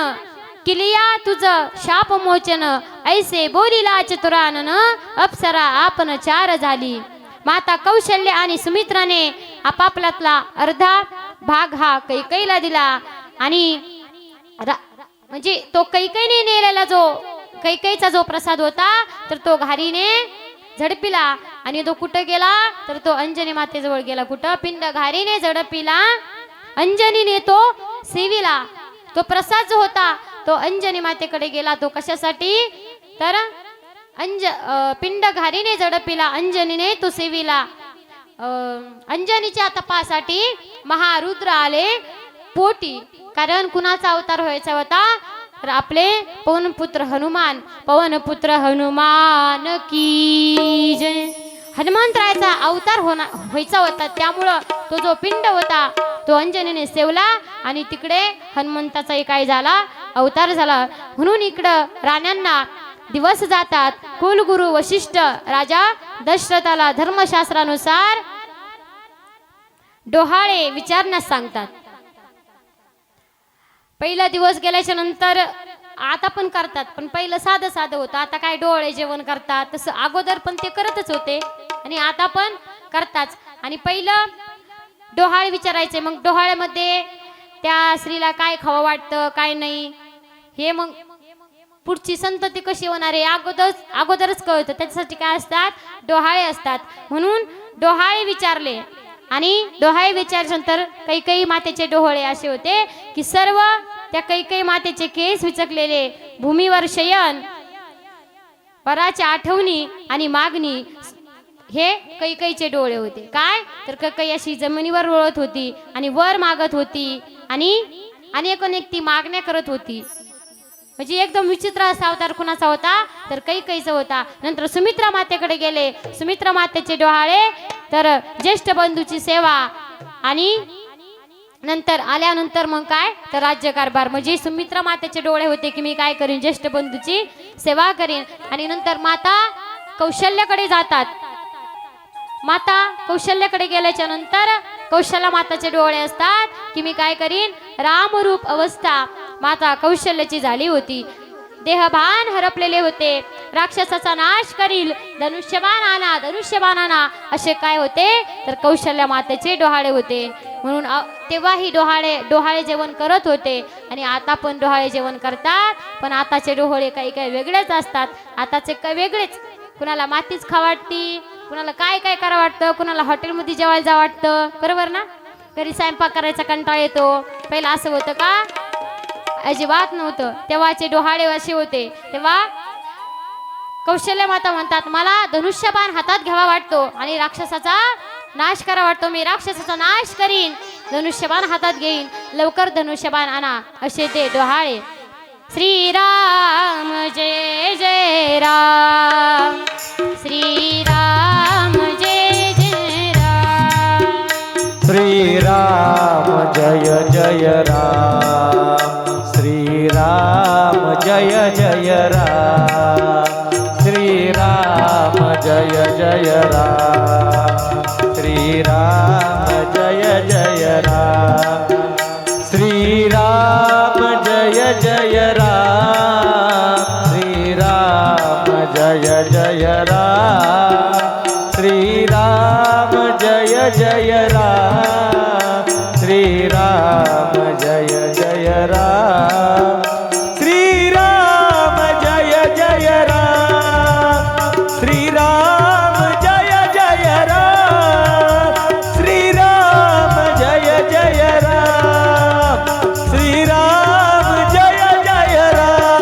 किलिया तुझ शाप मोचन ऐसे बोलिला चतुरानन अप्सरा आपण चार झाली. माता कौशल्य आणि सुमित्राने आपापल्यातला अर्धा भाग हा कैकेयीला दिला आणि म्हणजे तो कैकेयीने नेलेला जो कैकेयीचा जो प्रसाद होता तर तो घारीने झडपिला आणि तो कुठं गेला तर तो अंजनी मातेजवळ गेला. कुठं, पिंड घारीने झडपिला, अंजनीने तो सेविला. तो प्रसाद जो होता तो अंजनी मातेकडे गेला. तो कशासाठी तर पिंड घारीने झडपिला, अंजनीने तो सेविला. अंजनीच्या तपासाठी महारुद्र आले पोटी. कारण कुणाचा अवतार व्हायचा होता तर आपले पवनपुत्र हनुमान. पवनपुत्र हनुमान की जय. हनुमंतरायाचा अवतार व्हायचा होता. त्यामुळं तो जो पिंड होता तो अंजनीने सेवला आणि तिकडे हनुमंताचा काय झाला, अवतार झाला. म्हणून इकडं राण्यांना दिवस जातात. कुलगुरु वशिष्ठ राजा दशरथाला धर्मशास्त्रानुसार डोहाळे विचारण्यास सांगतात. पहिला दिवस गेल्याच्या नंतर आता पण करतात, पण पहिलं साधं साधं होतं. आता काय डोहाळे जेवण करतात, तसं अगोदर पण ते करतच होते आणि आता पण करतात. आणि पहिलं डोहाळे विचारायचे, मग डोहाळ्यामध्ये त्या स्त्रीला काय खावं वाटतं काय नाही हे मग पुढची संतती कशी होणार आहे अगोदरच कळतं. त्याच्यासाठी काय असतात, डोहाळे असतात. म्हणून डोहाळे विचारले आणि डोहाळे विचारल्यानंतर कैकेयी मातेचे डोहाळे असे होते की सर्व त्या कैकेयी मातेचे केस विचकलेले, भूमीवर शयन, पराच्या आठवणी आणि मागणी, हे कैकेयीचे डोळे होते. काय तर कैकेयी अशी जमिनीवर लोळत होती आणि वर मागत होती आणि अनेक ती मागण्या करत होती. म्हणजे एकदम विचित्र असा अवतार कुणाचा होता तर कैकेयीचा होता. नंतर सुमित्रा मातेकडे गेले. सुमित्रा मातेचे डोहाळे तर ज्येष्ठ बंधूची सेवा आणि नंतर आल्यानंतर मग काय तर राज्यकारभार. म्हणजे सुमित्रा मातेचे डोळे होते की मी काय करीन, ज्येष्ठ बंधूची सेवा करीन. आणि नंतर माता कौशल्याकडे जातात. माता कौशल्याकडे गेल्याच्या नंतर कौशल्या माताचे डोळे असतात की मी काय करीन, रामरूप अवस्था माता कौशल्याची झाली होती. देहभान हरपलेले होते. राक्षसाचा नाश करील, धनुष्यबाण आणा असे काय होते तर कौशल्या मातेचे डोहाळे होते. म्हणून तेव्हाही डोहाळे जेवण करत होते आणि आता पण डोहाळे जेवण करतात. पण आताचे डोहाळे काही वेगळेच असतात. आताचे काही वेगळेच, कुणाला मातीच खा वाटती, कुणाला काय काय करा वाटतं, कुणाला हॉटेलमध्ये जेवायला जा वाटतं, बरोबर ना. घरी स्वयंपाक करायचा कंटाळा येतो. पहिलं असं होतं का, अजिबात नव्हतं. तेव्हाचे डोहाळे असे होते. तेव्हा कौशल्य माता म्हणतात मला धनुष्यबाण हातात घ्यावा वाटतो आणि राक्षसाचा नाश करा वाटतो. मी राक्षसाचा नाश करीन, धनुष्यबाण हातात घेईन, लवकर धनुष्यबाण आणा असे ते डोहाळे. श्रीराम जय जय राम, श्रीराम जय जय राम, श्रीराम जय जय राम, श्रीराम जय जय राम, श्रीराम जय जय राम, श्रीराम जय जय राम, श्रीराम जय जय राम, श्रीराम जय जय राम, श्रीराम जय जय राम, श्रीराम जय जय राम, श्रीराम जय जय राम, श्रीराम जय जय राम, श्रीराम जय जय राम, श्रीराम जय जय राम.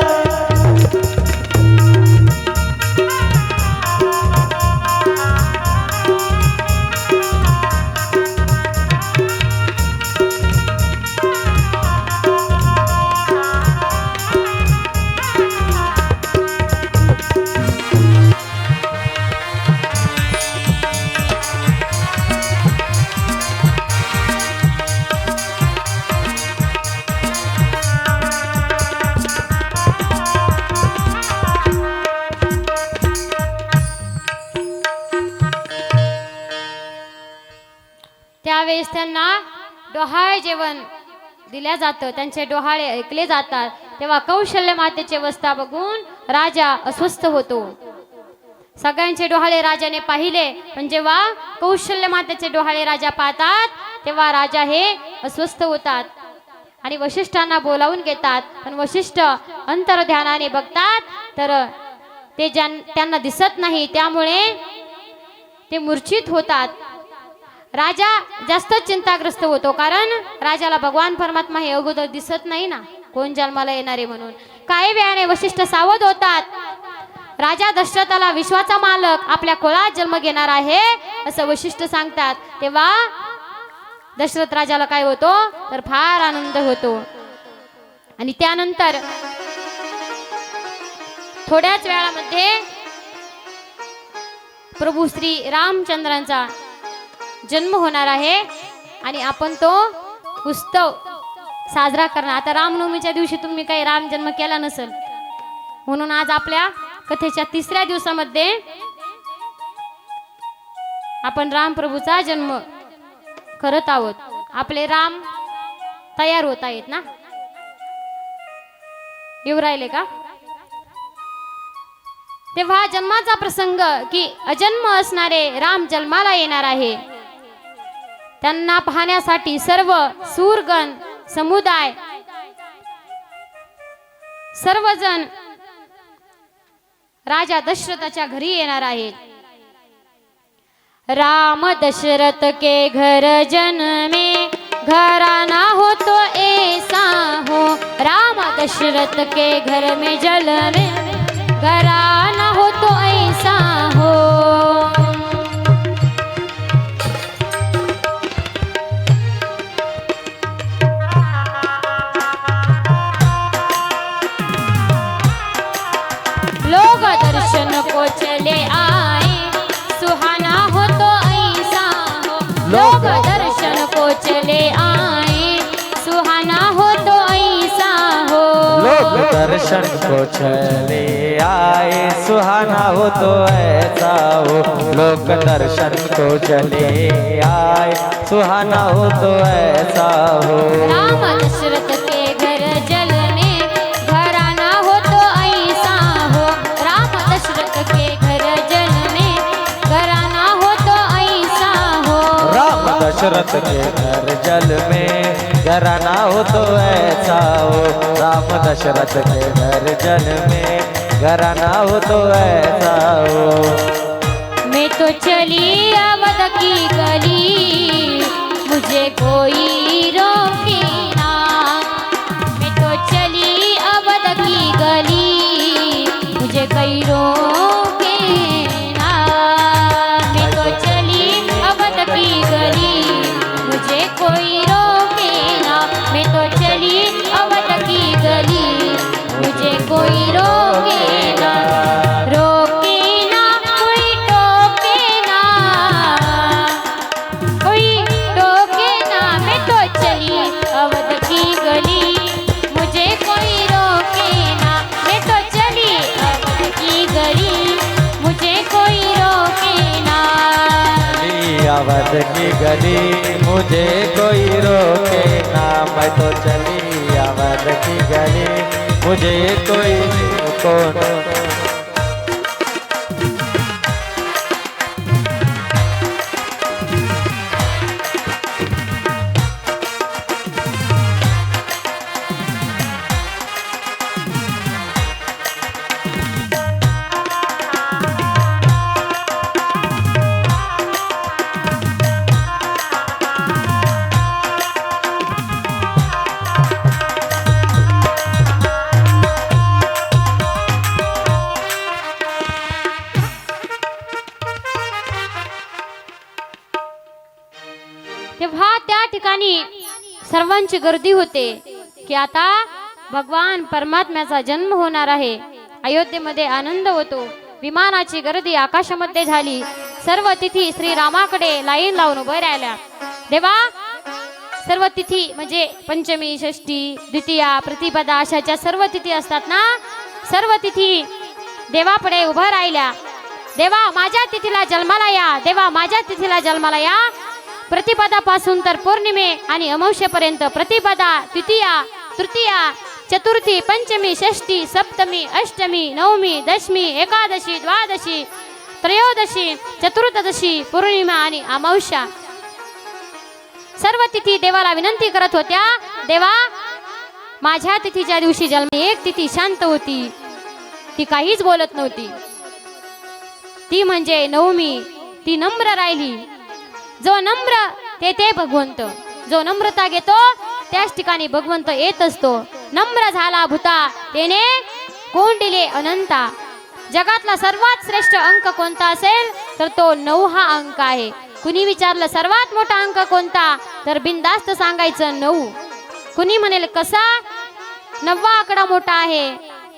त्यावेळेस त्यांना डोहाळे जेवण दिल्या जातं, त्यांचे डोहाळे ऐकले जातात. तेव्हा कौशल्य मातेची अवस्था बघून राजा अस्वस्थ होतो. सगळ्यांचे डोहाळे राजाने पाहिले, पण जेव्हा कौशल्य मातेचे डोहाळे राजा पाहतात तेव्हा राजा हे अस्वस्थ होतात आणि वशिष्ठांना बोलावून घेतात. पण वशिष्ठ अंतर्ध्यानाने बघतात तर ते त्यांना दिसत नाही, त्यामुळे ते मूर्छित होतात. राजा जास्त चिंताग्रस्त होतो, कारण राजाला भगवान परमात्मा हे अगोदर दिसत नाही ना, कोण जन्माला येणारे म्हणून. काही वेळाने वशिष्ठ सावध होतात. राजा दशरथाला विश्वाचा मालक आपल्या कुळात जन्म घेणार आहे असं वशिष्ठ सांगतात. तेव्हा दशरथ राजाला काय होतो तर फार आनंद होतो. आणि त्यानंतर थोड्याच वेळामध्ये प्रभू श्री रामचंद्रांचा जन्म होणार आहे आणि आपण तो उत्सव साजरा करणार. आता रामनवमीच्या दिवशी तुम्ही काही राम जन्म केला नसेल, म्हणून आज आपल्या कथेच्या तिसऱ्या दिवसामध्ये आपण राम प्रभूचा जन्म करत आहोत. आपले राम तयार होत आहेत ना. येऊ राहिले का? तेव्हा जन्माचा प्रसंग की अजन्म असणारे राम जन्माला येणार आहे. त्यांना पाहण्यासाठी सर्व सूरगण समुदाय सर्वजण राजा दशरथाच्या घरी येणार आहेत. राम दशरथ के घर जन्मे घराना हो तो ऐसा हो. राम दशरथ के घर में जन्मे घराना हो तो ऐसा हो. लोग दर्शन को चले आए सुहाना हो तो ऐसा हो. लोग दर्शन को चले आए सुहाना हो तो ऐसा हो. लोग दर्शन को चले आए सुहाना हो तो ऐसा हो. लोग दर्शन को चले आए सुहाना हो तो ऐसा हो. राम दशरथ के घर जल में घराना हो तो ऐसा हो. राम दशरथ के घर जल में घराना हो तो ऐसा हो. राम दशरथ के घर जल में घराना हो तो ऐसा हो. राम दशरथ के घर जल में घराना हो तो ऐसा हो. मैं तो चली अवध की गली मुझे कोई रोके ना. मैं तो चली अवध की गली मुझे कोई रोके ना. मैं तो चली अवध की गली मुझे कोई रोके ना. मैं तो चली अवध की गली मुझे कोई रोके ना. रोके ना कोई टोके ना. कोई टोके ना. मैं तो चली अवध की गली मुझे कोई रोके ना. मैं तो चली अवध की गली मुझे कोई रोके ना. अवध की गली मुझे कोई रोके ना. मैं तो चली अवध की गली मुझे कोई रोको ना. तेव्हा त्या ठिकाणी सर्वांची गर्दी होते की आता भगवान परमात्म्याचा जन्म होणार आहे. अयोध्येमध्ये आनंद होतो. विमानाची गर्दी आकाशामध्ये झाली. सर्व तिथी श्रीरामाकडे लाईन लावून उभे राहिल्या. देवा सर्व तिथी म्हणजे पंचमी षष्ठी द्वितीया प्रतिपदा अशाच्या सर्व तिथी असतात ना. सर्व तिथी देवापुढे उभं राहिल्या. देवा माझ्या तिथीला जन्माला या. देवा माझ्या तिथीला जन्माला या. प्रतिपदापासून तर पौर्णिमे आणि अमावस्येपर्यंत प्रतिपदा द्वितीया तृतीया चतुर्थी पंचमी षष्ठी सप्तमी अष्टमी नवमी दशमी एकादशी द्वादशी त्रयोदशी चतुर्दशी पौर्णिमा आणि अमावस्या सर्व तिथी देवाला विनंती करत होत्या. देवा माझ्या तिथीच्या दिवशी जन्म. एक तिथी शांत होती. ती काहीच बोलत नव्हती. ती म्हणजे नवमी. ती नम्र राहिली. जो नम्र ते भगवंत. जो नम्रता घेतो त्याच ठिकाणी भगवंत येत असतो. नम्र झाला भूता तेने कोंडिले अनंता. जगातला सर्वात श्रेष्ठ अंक कोणता असेल तर तो 9 हा अंक आहे. कुणी विचारलं सर्वात मोठा अंक कोणता तर बिनधास्त सांगायचं 9. कुणी म्हणेल कसा 9वा आकडा मोठा आहे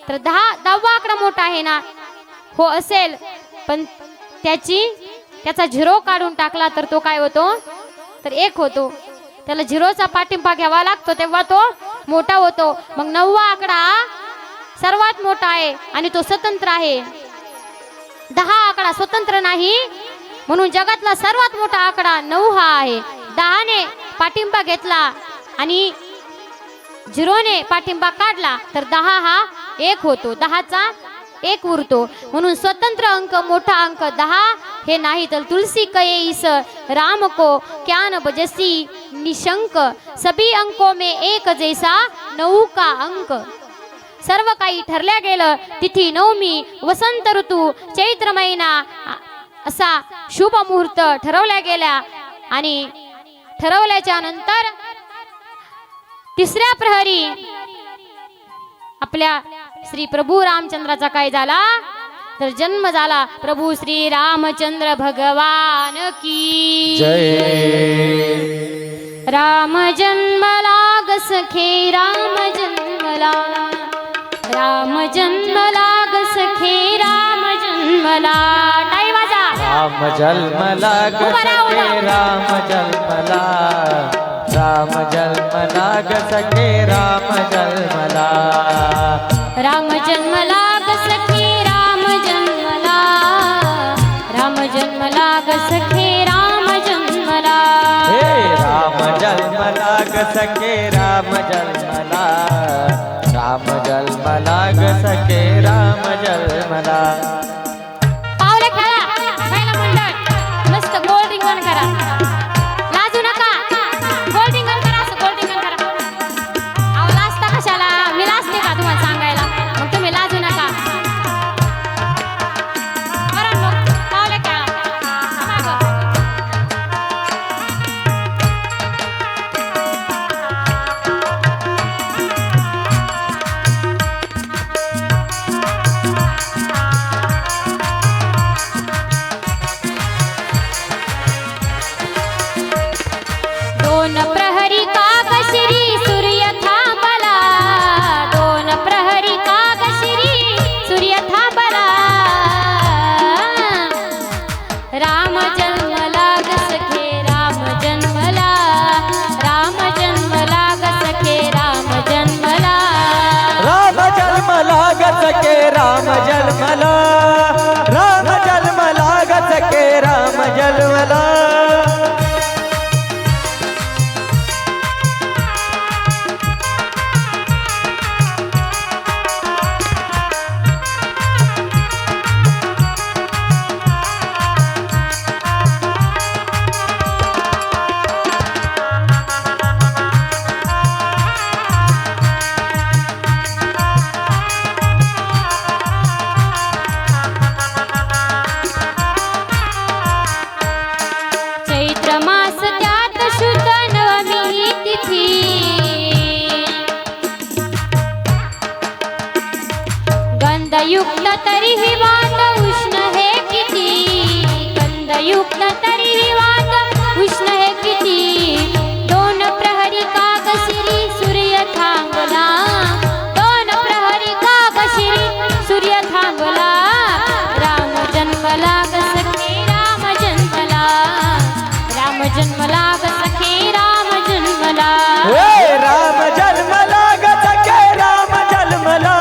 तर 10वा आकडा मोठा आहे ना. हो असेल पण त्याचा 0 काढून टाकला तर तो काय होतो तर 1 होतो. त्याला 0चा पाठिंबा घ्यावा लागतो तेव्हा तो मोठा होतो. मग 9वा आकडा सर्वात मोठा आहे आणि तो स्वतंत्र आहे. 10 आकडा स्वतंत्र नाही. म्हणून जगातला सर्वात मोठा आकडा 9 हा आहे. 10ने पाठिंबा घेतला आणि झिरोने पाठिंबा काढला तर 10 हा 1 होतो, 10चा 1 उरतो. म्हणून स्वतंत्र अंक मोठा अंक 10 हे नाही तर तुलसी कये इस राम को क्या न बजसी निशंक सभी अंकों में एक जैसा 9 का अंक. सर्व काही ठरल्या गेलं. तिथी नवमी, वसंत ऋतू, चैत्र महिना असा शुभ मुहूर्त ठरवल्या गेल्या. आणि ठरवल्याच्या नंतर तिसऱ्या प्रहरी आपल्या श्री प्रभू रामचंद्राचा काय झाला तर जन्म झाला. प्रभू श्री रामचंद्र भगवान की जय. राम जन्मला ग सखे राम जन्मला, राम जन्मला ग सखे राम जन्मला. टाई वाजा. राम जन्मला ग सखे राम जन्मला, राम जन्मला ग सखे राम जन्मला. राम जन्मला ग सखे राम जन्मला, राम जन्मला ग सखे राम जन्मला. हे राम जन्मला ग सखे राम जन्मला, राम जन्मला ग सखे राम जन्मला. पावले खेळा पहिला मंडळ मस्त गोल रिंगण करा, लाजू नका. गोल रिंगण करा, असं गोल रिंगण करा. अहो लाजता कशाला, मी लाजते का तुम्हाला सांगायला? मग तुम्ही लाजू नका. करा मग पावले खेळा. मागं. दोन प्रहरी कागश्री सूर्य थांबला, दोन प्रहरी कागश्री सूर्य थांबला. राम जन्मला ग सखे राम जन्मला, राम जन्मला ग सखे राम जन्मला. राम जन्मला ग सखे राम जन्मला, राम जन्मला ग सखे राम जन्मला. चैत्र मास त्यात शुद्ध नवमी तिथी, गंधयुक्त तरीही वात उष्ण हे किती, गंधयुक्त तरीही वात उष्ण हे किती. दोन प्रहरी कागश्री सूर्य थांबला, दोन प्रहरी कागश्री सूर्य थांबला. राम जन्मला ग सखे राम जन्मला, राम जन्मला ग सखे राम जन्मला. हे राम जन्मला ग सखे राम जन्मला,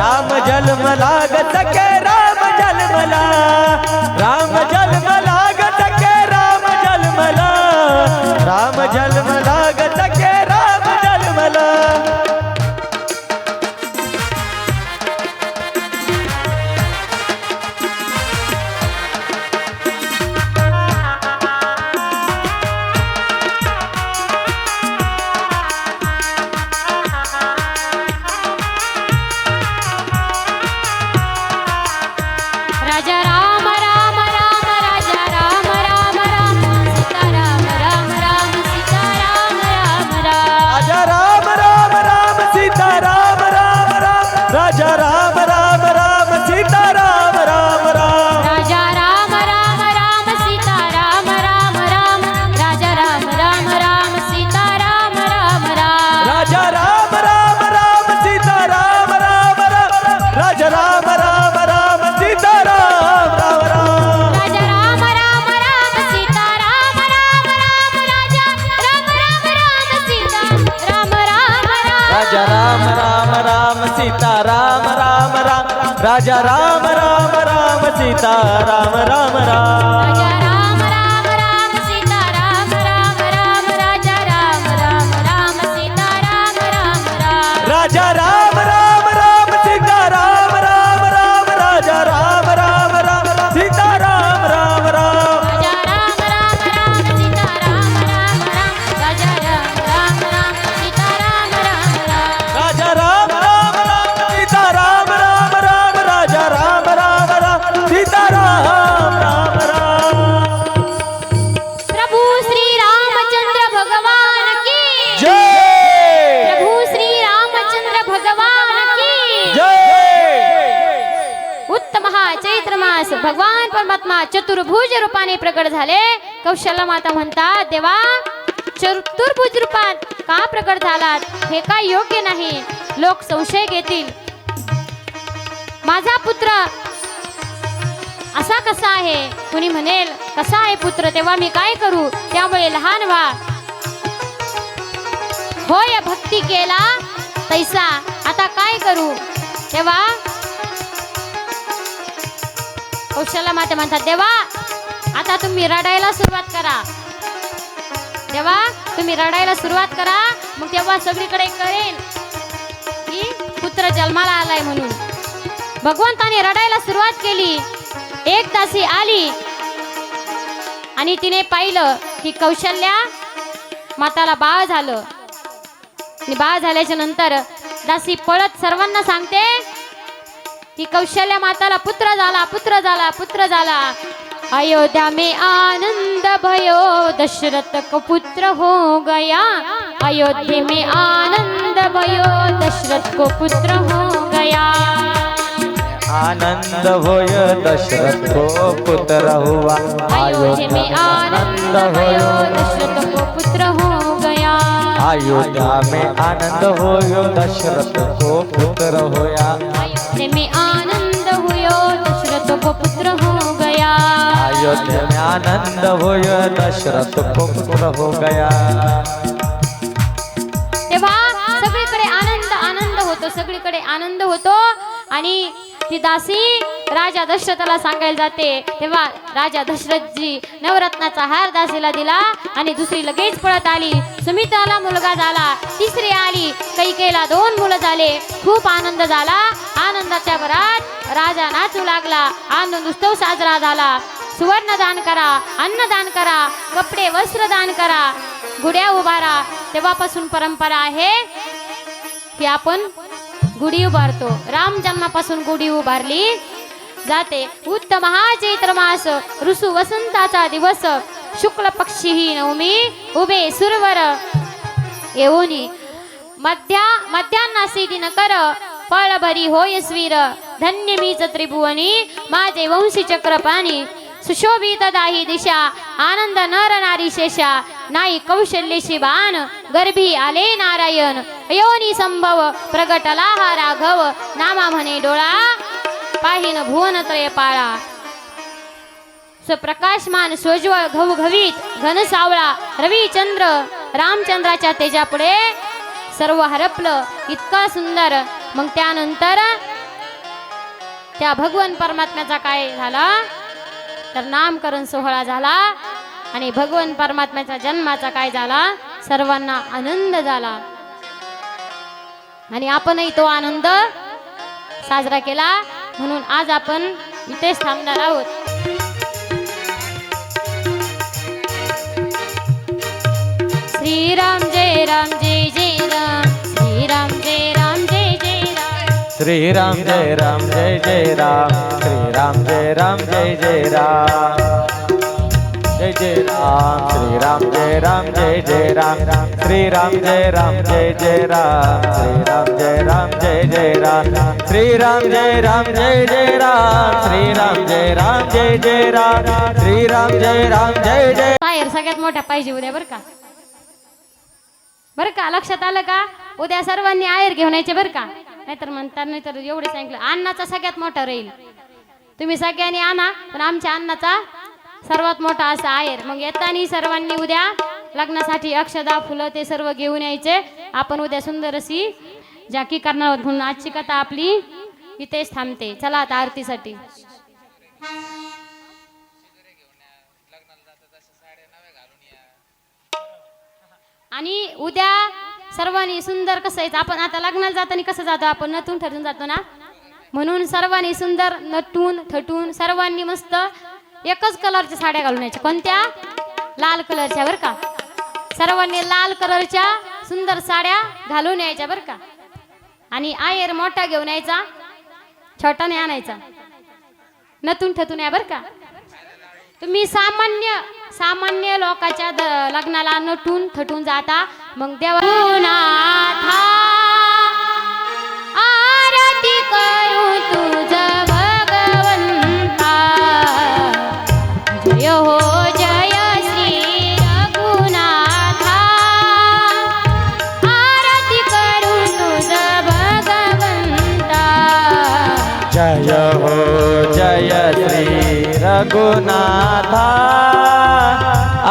राम जन्मला ग सखे राम जन्मला, राम जन्मला ग सखे राम जन्मला, राम जन्मला ग सखे राम जन्मला. राजा राम राम राम, राजा राम राम राम, सीता राम राम राम, सीता राम राम राम. राजा राम राम राम सीता राम राम राम, राजा राम राम राम सीता राम राम राम. राजा राम राम राम, सीता राम राम राम, राजा राम राम राम, सीता राम राम राम. राजा राम राम राम सीता राम राम राम, राजा राम राम राम सीता राम राम राम. राजा राम राम राम, सीता राम राम राम, राजा राम राम राम, सीता राम राम राम. राजा राम राम राम सीता राम राम राम, राजा राम राम राम सीता राम राम राम. राजा राम राम राम, सीता राम राम राम, राजा राम राम राम, सीता राम राम चतुर्भुज रूपाने प्रकट झाले. कौशल्य माता म्हणतात, देवा चतुर्भुज रूपात का प्रकट झालात? हे काय योग्य नाही. लोक संशय घेतील, माझा पुत्र असा कसा आहे? कुणी म्हणेल कसा आहे पुत्र, तेव्हा मी काय करू? त्यामुळे लहान व्हा. होय भक्ती केला तैसा, आता काय करू? तेव्हा कौशल्य माता म्हणतात, देवा आता तुम्ही रडायला सुरुवात करा. देवा तुम्ही रडायला सुरुवात करा, मग तेव्हा सगळीकडे कळेल की पुत्र जन्माला आलाय म्हणून. भगवंताने रडायला सुरुवात केली. एक दासी आली आणि तिने पाहिलं की कौशल्या माताला बाळ झालं. आणि बाळ झाल्याच्या नंतर दासी पळत सर्वांना सांगते की कौशल्या माताला पुत्र झाला, पुत्र झाला, पुत्र झाला. अयोध्या में आनंद भयो, दशरथ को पुत्र हो गया. अयोध्या में आनंद भयो, दशरथ को पुत्र हो गया. आनंद होय दशरथ को पुत्र हुआ. अयोध्या में आनंद भयो, दशरथ को पुत्र हो गया. अयोध्या में आनंद होय दशरथ को पुत्र होया. अयोध्या में आनंद हुयो, दशरथ को पुत्र हो गया. अयोध्या में आनंद होय दशरथ को पुत्र हो गया. तेव्हा सगळीकडे आनंद आनंद होतो, सगळीकडे आनंद होतो. आणि ती दासी राजा दशरथाला सांगायला जाते. तेव्हा राजा दशरथजी नवरत्नाचा हार दासीला दिला आणि दुसरी लगेच पळत आली. सुमित्राला मुलगा झाला, तिसरी आली, कैकेयीला 2 मुलं झाले. खूप आनंद झाला. आनंदाच्या भरात राजा नाचू लागला. आनंद उत्सव साजरा झाला. सुवर्ण दान करा, अन्नदान करा, कपडे वस्त्र दान करा, गुड्या उभारा. तेव्हापासून परंपरा आहे की आपण गुढी उभारतो. राम जन्मापासून गुढी उभारली जाते. उत्तम हा चैत्र मास, ऋतू वसंताचा दिवस, शुक्ल पक्षी ही नवमी, उभे सुरवर येऊनी. मध्यान्नासी दिनकर, फळभरी होय स्वीर. धन्य मीच त्रिभुवनी, माझे वंशी चक्रपाणी. सुशोभित दाही दिशा, आनंद नर नारी शेषा. नाही कौशल्यशी बाण, गर्भी आले नारायण. योनी संभव प्रगटला हा राघव. नामा म्हणे डोळा, पाहिन भुवन त्रय पाळा. स्वप्रकाशमान सोज्वळ घवघवीत घन सावळा. रविचंद्र रामचंद्राच्या तेजापुढे सर्व हरपलं. इतका सुंदर. मग त्यानंतर त्या भगवान परमात्म्याचा काय झाला तर नामकरण सोहळा झाला. आणि भगवान परमात्म्याच्या जन्माचा काय झाला, सर्वांना आनंद झाला. आणि आपणही तो आनंद साजरा केला. म्हणून आज आपण इथेच थांबणार आहोत. श्रीराम जय राम जय जय राम. श्रीराम जय राम जय जय राम. श्रीराम जय राम जय जय राम. श्रीराम जय राम जय जय राम. जय जय राम. श्रीराम जय राम जय जय राम. श्रीराम जय राम जय जय राम. श्रीराम जय राम जय जय राम. श्रीराम जय राम जय जय राम. श्रीराम जय राम जय जय राम. श्रीराम जय राम जय जय. बाहेर सगळ्यात मोठा पाहिजे उद्या बरं का. बरं का लक्षात आलं का? उद्या सर्वांनी आहेर घेऊन यायचे बरं का. नाहीतर म्हणतात, नाहीतर एवढे सांगितलं अन्नाचा सगळ्यात मोठा राहील. तुम्ही सगळ्यांनी आणा, पण आमच्या अन्नाचा सर्वात मोठा असा आहेर. मग येताना सर्वांनी उद्या लग्नासाठी अक्षदा फुलं ते सर्व घेऊन यायचे. आपण उद्या सुंदर अशी जाकी करणार आहोत. म्हणून आजची कथा आपली इथेच थांबते. चला आता आरतीसाठी. आणि उद्या सर्वांनी सुंदर कसं यायचं. आपण आता लग्नाला जाताना कसं जातो, आपण नटून ठरून जातो ना. म्हणून सर्वांनी सुंदर नटून थटून सर्वांनी मस्त एकच कलरच्या साड्या घालून यायच्या. कोणत्या? लाल कलरच्या बरं का. सर्वांनी लाल कलरच्या सुंदर साड्या घालून यायच्या बरं का. आणि आहेर मोठा घेऊन यायचा, छोटा नाही आणायचा. नटून थटून या बरं का. तुम्ही सामान्य लोकांच्या लग्नाला नटून थटून जाता. मग देवा आरती करू तुझ भगवंता. जय जय हो जय श्री रघुनाथा आरती करू तुझ भगवंता जय हो जय श्री रघुनाथा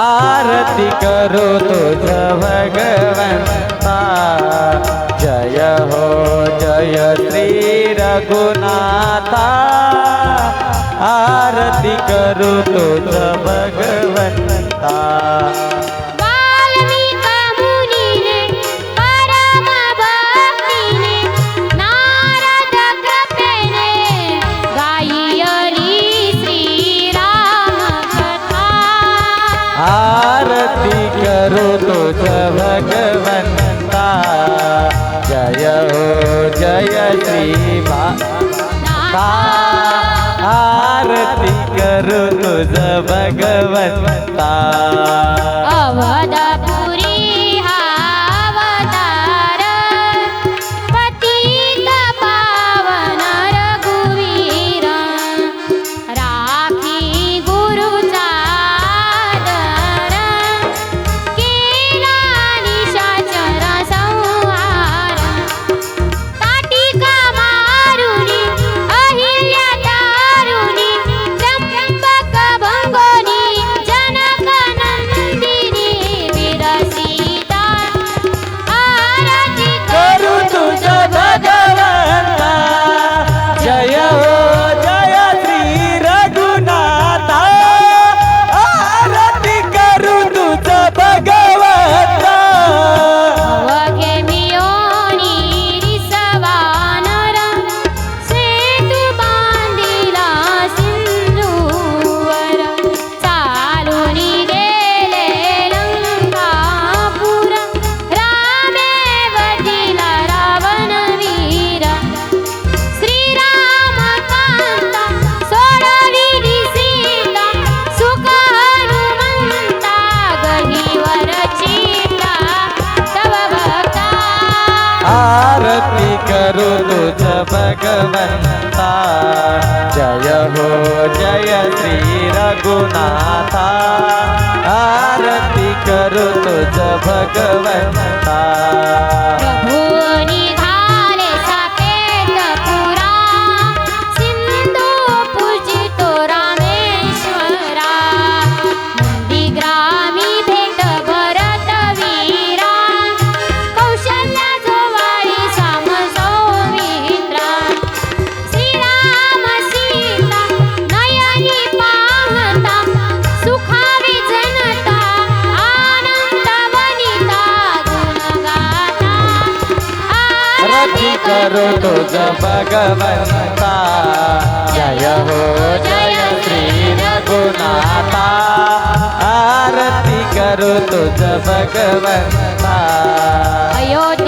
आरती करो तुझ भगवंता जय हो जय श्री रघुनाथा आरती करो तुझ भगवंता वाल्मीक मुनीने परम भक्तीने नारद कृपेने गायली श्रीराम कथा आरती करो तुझ भगवंता जय हो जय श्री माता आरती करो तुझ भगवंता अवधपुरी हा अवतार पतित पावन रघुवीर राखी गुरुचा आदर केला निशाचर संहार ताटिका मारुनी अहिल्या तारुणी त्र्यंबक भंगोनी जनक नंदिनी विरसिता आरती करू तुझ भगवंता जय हो जय श्री रघुनाथा आरती करू तुझ भगवंता अवघे मियोनी रिसवानर सेतु बांधिला सिंधूवर चालूनी गेले लंकापुर रामे वधिला रावणवीर श्रीरामकांता सोडविली सीता सुख हनुमंता गहिवर चिता तव भक्ता आरती करू तुझ भगवंता जय हो जय श्री रघुनाथा आरती करू तुझ भगवंता प्रभुनी घाले साकेत पुरा सिंधू पूजितो रामेश्वरा नंदीग्रामी भेट भरत वीरा कौशल्या जोवाळी साम सौमित्रा श्रीराम सीता नयनी पाहता सुखावी जनता आनंद वनिता गुणगाता आरती करू तुझ भगवंता जय हो जय श्री रघुनाथा आरती करू तुझ भगवंता अयोध्या